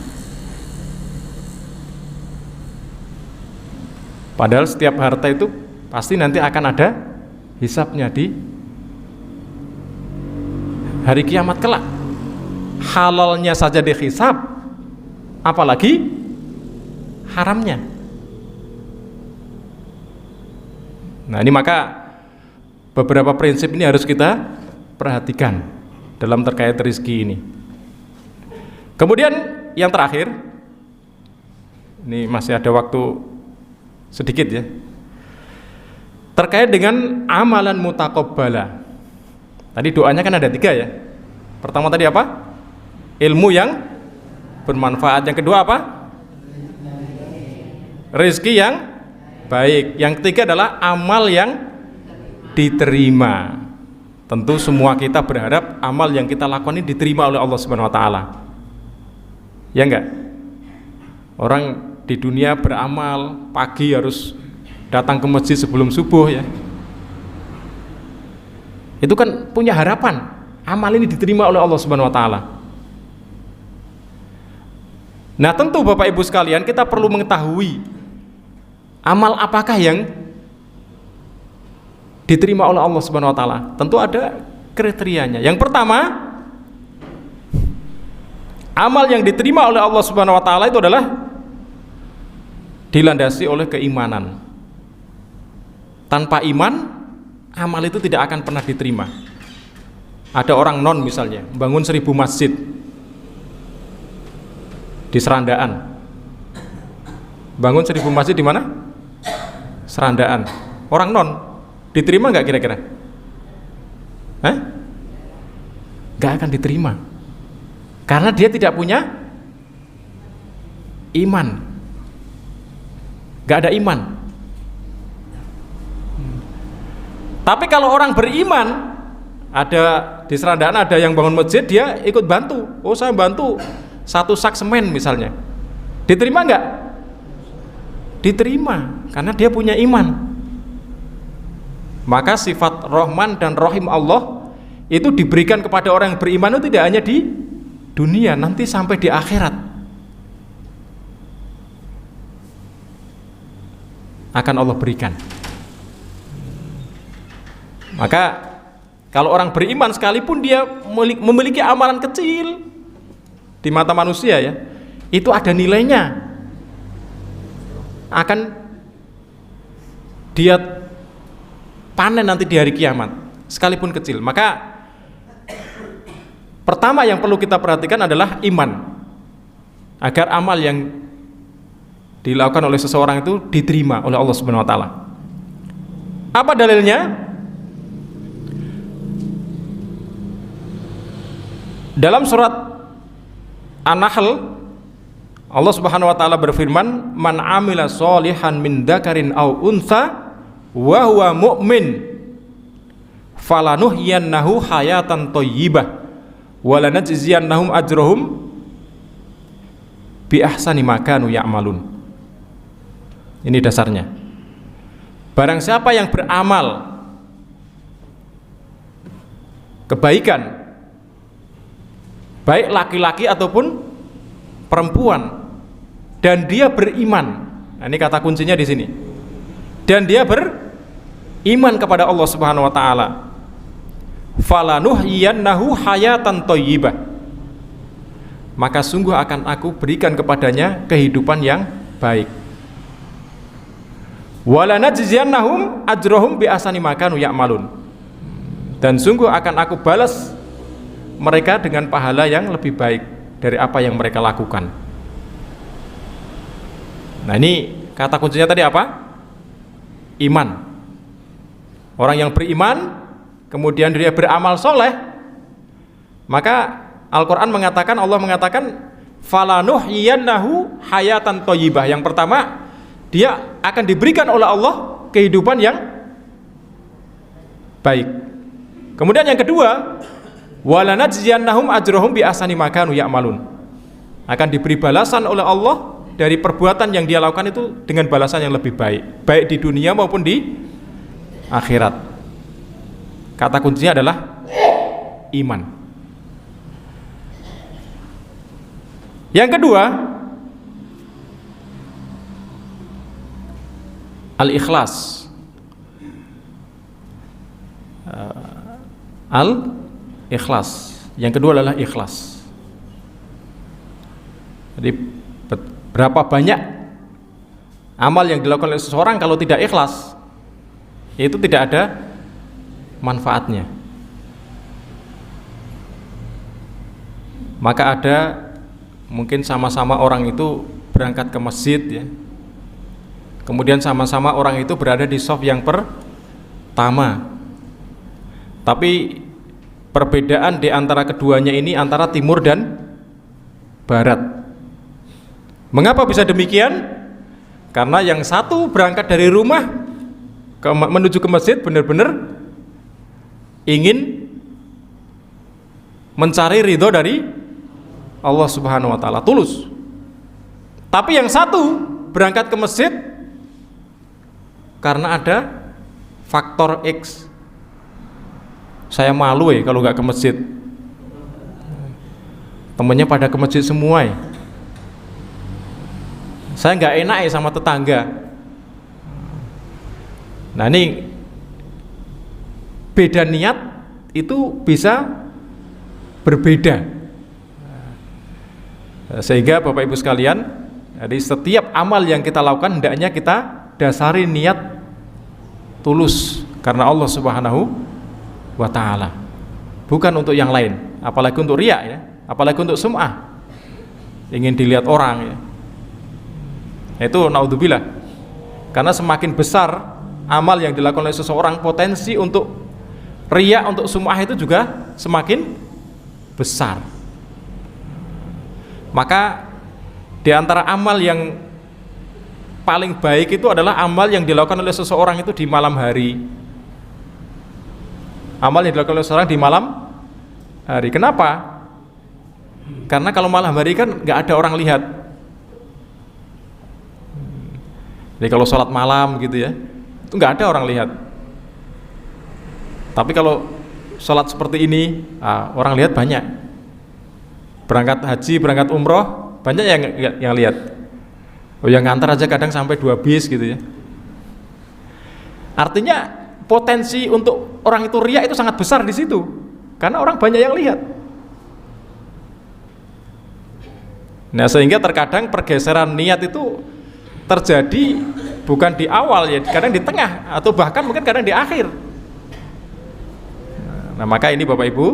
Padahal setiap harta itu pasti nanti akan ada hisabnya di hari kiamat kelak. Halalnya saja dihisab, apalagi haramnya. Nah, ini maka beberapa prinsip ini harus kita perhatikan dalam terkait rezeki ini. Kemudian yang terakhir, ini masih ada waktu sedikit ya, terkait dengan amalan mutaqabbala. Tadi doanya kan ada 3 ya. Pertama tadi apa? Ilmu yang bermanfaat. Yang kedua apa? Rezeki yang baik. Yang ketiga adalah amal yang diterima. Tentu semua kita berharap amal yang kita lakukan ini diterima oleh Allah Subhanahu wa taala. Ya enggak? Orang di dunia beramal, pagi harus datang ke masjid sebelum subuh ya. Itu kan punya harapan amal ini diterima oleh Allah Subhanahu wa taala. Nah, tentu Bapak Ibu sekalian, kita perlu mengetahui amal apakah yang diterima oleh Allah Subhanahu wa taala. Tentu ada kriterianya. Yang pertama, amal yang diterima oleh Allah Subhanahu wa taala itu adalah dilandasi oleh keimanan. Tanpa iman, amal itu tidak akan pernah diterima. Ada orang non misalnya bangun 1000 masjid di Serandaan. Bangun 1000 masjid di mana? Serandaan. Orang non diterima nggak kira-kira? Hah? Nggak akan diterima. Karena dia tidak punya iman. Nggak ada iman. Tapi kalau orang beriman, ada di Serandaan ada yang bangun masjid, dia ikut bantu. Oh, saya bantu 1 sak semen misalnya. Diterima enggak? Diterima, karena dia punya iman. Maka sifat Rahman dan Rahim Allah itu diberikan kepada orang yang beriman itu tidak hanya di dunia, nanti sampai di akhirat akan Allah berikan. Maka kalau orang beriman sekalipun dia memiliki amalan kecil di mata manusia ya, itu ada nilainya, akan dia panen nanti di hari kiamat sekalipun kecil. Maka pertama yang perlu kita perhatikan adalah iman, agar amal yang dilakukan oleh seseorang itu diterima oleh Allah Subhanahu wa taala. Apa dalilnya? Dalam surat An-Nahl, Allah Subhanahu wa taala berfirman, "Man 'amila sholihan min dzakarin aw untha wa huwa mu'min falanuhyiyannahu hayatan thayyibah wa lanajziyannahum ajrahum bi ahsani ma kanu ya'malun." Ini dasarnya. Barang siapa yang beramal kebaikan, baik laki-laki ataupun perempuan, dan dia beriman. Nah, ini kata kuncinya di sini. Dan dia beriman kepada Allah Subhanahu wa taala. Falanuhyiyannahu hayatan thayyibah. Maka sungguh akan aku berikan kepadanya kehidupan yang baik. Walanajziyannahum ajrahum bi ahsani ma kanu ya'malun. Dan sungguh akan aku balas mereka dengan pahala yang lebih baik dari apa yang mereka lakukan. Nah, ini kata kuncinya tadi apa? Iman. Orang yang beriman kemudian dia beramal soleh, maka Al-Quran mengatakan, Allah mengatakan falanuhyiyannahu hayatan thayyibah. Yang pertama, dia akan diberikan oleh Allah kehidupan yang baik. Kemudian yang kedua, walanajziyannahum ajrahum bi ahsani ma kanu ya'malun. Akan diberi balasan oleh Allah dari perbuatan yang dia lakukan itu dengan balasan yang lebih baik, baik di dunia maupun di akhirat. Kata kuncinya adalah iman. Yang kedua, al-ikhlas. Al-ikhlas. Yang kedua adalah ikhlas. Jadi berapa banyak amal yang dilakukan oleh seseorang kalau tidak ikhlas, itu tidak ada manfaatnya. Maka ada mungkin sama-sama orang itu berangkat ke masjid ya, kemudian sama-sama orang itu berada di shaf yang pertama, tapi perbedaan di antara keduanya ini antara timur dan barat. Mengapa bisa demikian? Karena yang satu berangkat dari rumah menuju ke masjid benar-benar ingin mencari ridho dari Allah Subhanahu wa taala, tulus. Tapi yang satu berangkat ke masjid karena ada faktor X. Saya malu kalau nggak ke masjid. Temennya pada ke masjid semua ya. Saya nggak enak sama tetangga. Nah, ini beda niat itu bisa berbeda. Sehingga Bapak Ibu sekalian, jadi setiap amal yang kita lakukan hendaknya kita dasari niat tulus karena Allah Subhanahu wa taala, bukan untuk yang lain, apalagi untuk riya ya, apalagi untuk sum'ah, ingin dilihat orang ya. Itu naudzubillah. Karena semakin besar amal yang dilakukan oleh seseorang, potensi untuk riya, untuk sum'ah itu juga semakin besar. Maka di antara amal yang paling baik itu adalah amal yang dilakukan oleh seseorang itu di malam hari. Amal yang dilakukan oleh seseorang di malam hari. Kenapa? Karena kalau malam hari kan nggak ada orang lihat. Jadi kalau sholat malam gitu ya, itu nggak ada orang lihat. Tapi kalau sholat seperti ini, orang lihat banyak. Berangkat haji, berangkat umroh, banyak yang lihat. Oh, yang ngantar aja kadang sampai 2 bis gitu ya. Artinya potensi untuk orang itu riya itu sangat besar di situ, karena orang banyak yang lihat. Nah, sehingga terkadang pergeseran niat itu terjadi bukan di awal ya, kadang di tengah atau bahkan mungkin kadang di akhir. Nah, maka ini Bapak Ibu,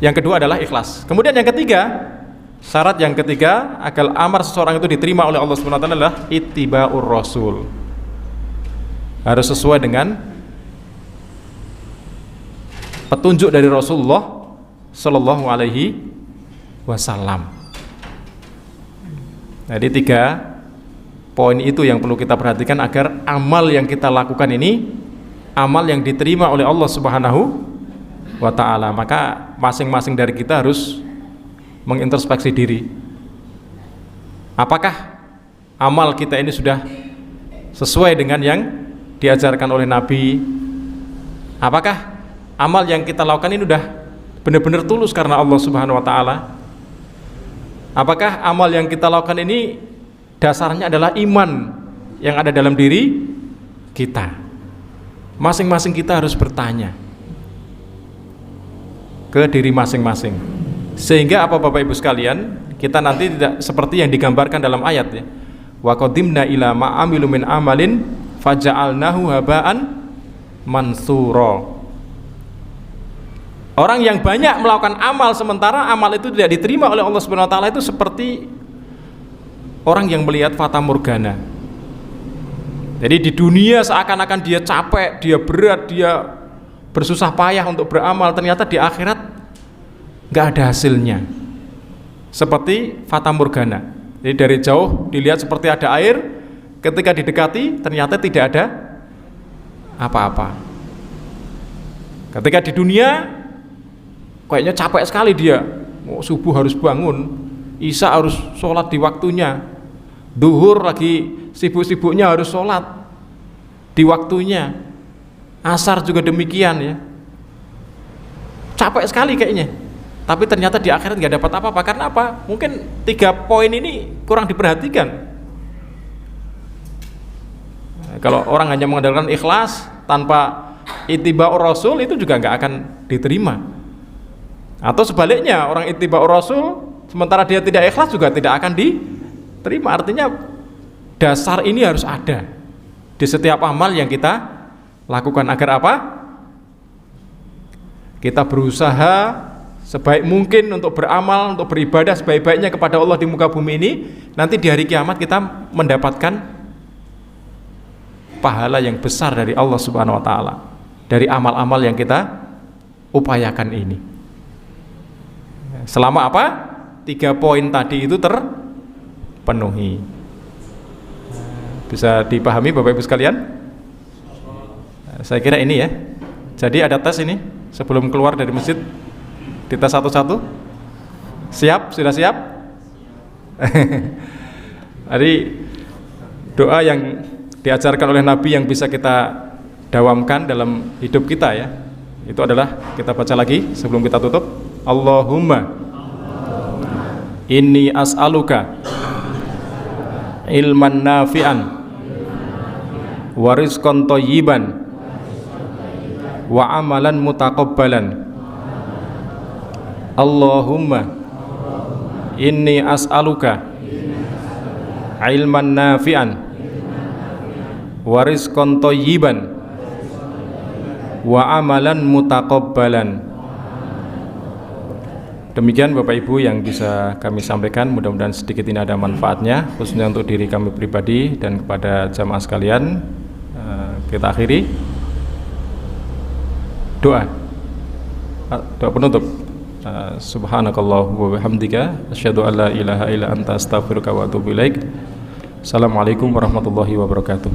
yang kedua adalah ikhlas. Kemudian yang ketiga, syarat yang ketiga agar amal seseorang itu diterima oleh Allah SWT adalah ittiba'ur rasul. Harus sesuai dengan petunjuk dari Rasulullah Sallallahu Alaihi Wasallam. Jadi 3 poin itu yang perlu kita perhatikan agar amal yang kita lakukan ini amal yang diterima oleh Allah Subhanahu wa ta'ala. Maka masing-masing dari kita harus mengintrospeksi diri. Apakah amal kita ini sudah sesuai dengan yang diajarkan oleh Nabi? Apakah amal yang kita lakukan ini sudah benar-benar tulus karena Allah Subhanahu wa ta'ala? Apakah amal yang kita lakukan ini dasarnya adalah iman yang ada dalam diri kita? Masing-masing kita harus bertanya ke diri masing-masing. Sehingga apa Bapak Ibu sekalian, kita nanti tidak seperti yang digambarkan dalam ayat ya. Wa qadimna ila ma amilu min amalin faja'alnahu haba'an mansura. Orang yang banyak melakukan amal sementara amal itu tidak diterima oleh Allah Subhanahu wa taala itu seperti orang yang melihat fata morgana. Jadi di dunia seakan-akan dia capek, dia berat, dia bersusah payah untuk beramal, ternyata di akhirat nggak ada hasilnya. Seperti fata morgana. Jadi dari jauh dilihat seperti ada air, ketika didekati ternyata tidak ada apa-apa. Ketika di dunia kayaknya capek sekali dia, subuh harus bangun, isya harus sholat di waktunya, duhur lagi sibuk-sibuknya harus sholat di waktunya, asar juga demikian ya, capek sekali kayaknya. Tapi ternyata di akhirat nggak dapat apa-apa. Karena apa? Mungkin 3 poin ini kurang diperhatikan. Kalau orang hanya mengandalkan ikhlas tanpa ittiba'ur rasul, itu juga nggak akan diterima. Atau sebaliknya, orang ittiba'ur rasul sementara dia tidak ikhlas juga tidak akan diterima. Artinya dasar ini harus ada di setiap amal yang kita lakukan agar apa? Kita berusaha sebaik mungkin untuk beramal, untuk beribadah sebaik-baiknya kepada Allah di muka bumi ini. Nanti di hari kiamat kita mendapatkan pahala yang besar dari Allah Subhanahu wa taala dari amal-amal yang kita upayakan ini. Selama apa? 3 poin tadi itu terpenuhi. Bisa dipahami Bapak Ibu sekalian? Saya kira ini ya. Jadi ada tes ini sebelum keluar dari masjid. Dites satu-satu. Siap? Sudah siap? Jadi doa yang diajarkan oleh Nabi yang bisa kita dawamkan dalam hidup kita ya, itu adalah kita baca lagi sebelum kita tutup. Allahumma inni as'aluka ilman nafi'an wa rizqan thayyiban wa amalan mutaqabbalan. Allahumma inni as'aluka ilman nafi'an wa rizqan thayyiban wa amalan mutaqabbalan. Demikian Bapak Ibu yang bisa kami sampaikan, mudah-mudahan sedikit ini ada manfaatnya khususnya untuk diri kami pribadi dan kepada jamaah sekalian. Kita akhiri doa penutup. Subhanakallah wa bihamdika asyhadu an la ilaha illa anta astaghfiruka wa atubu ilaik. Assalamualaikum warahmatullahi wabarakatuh.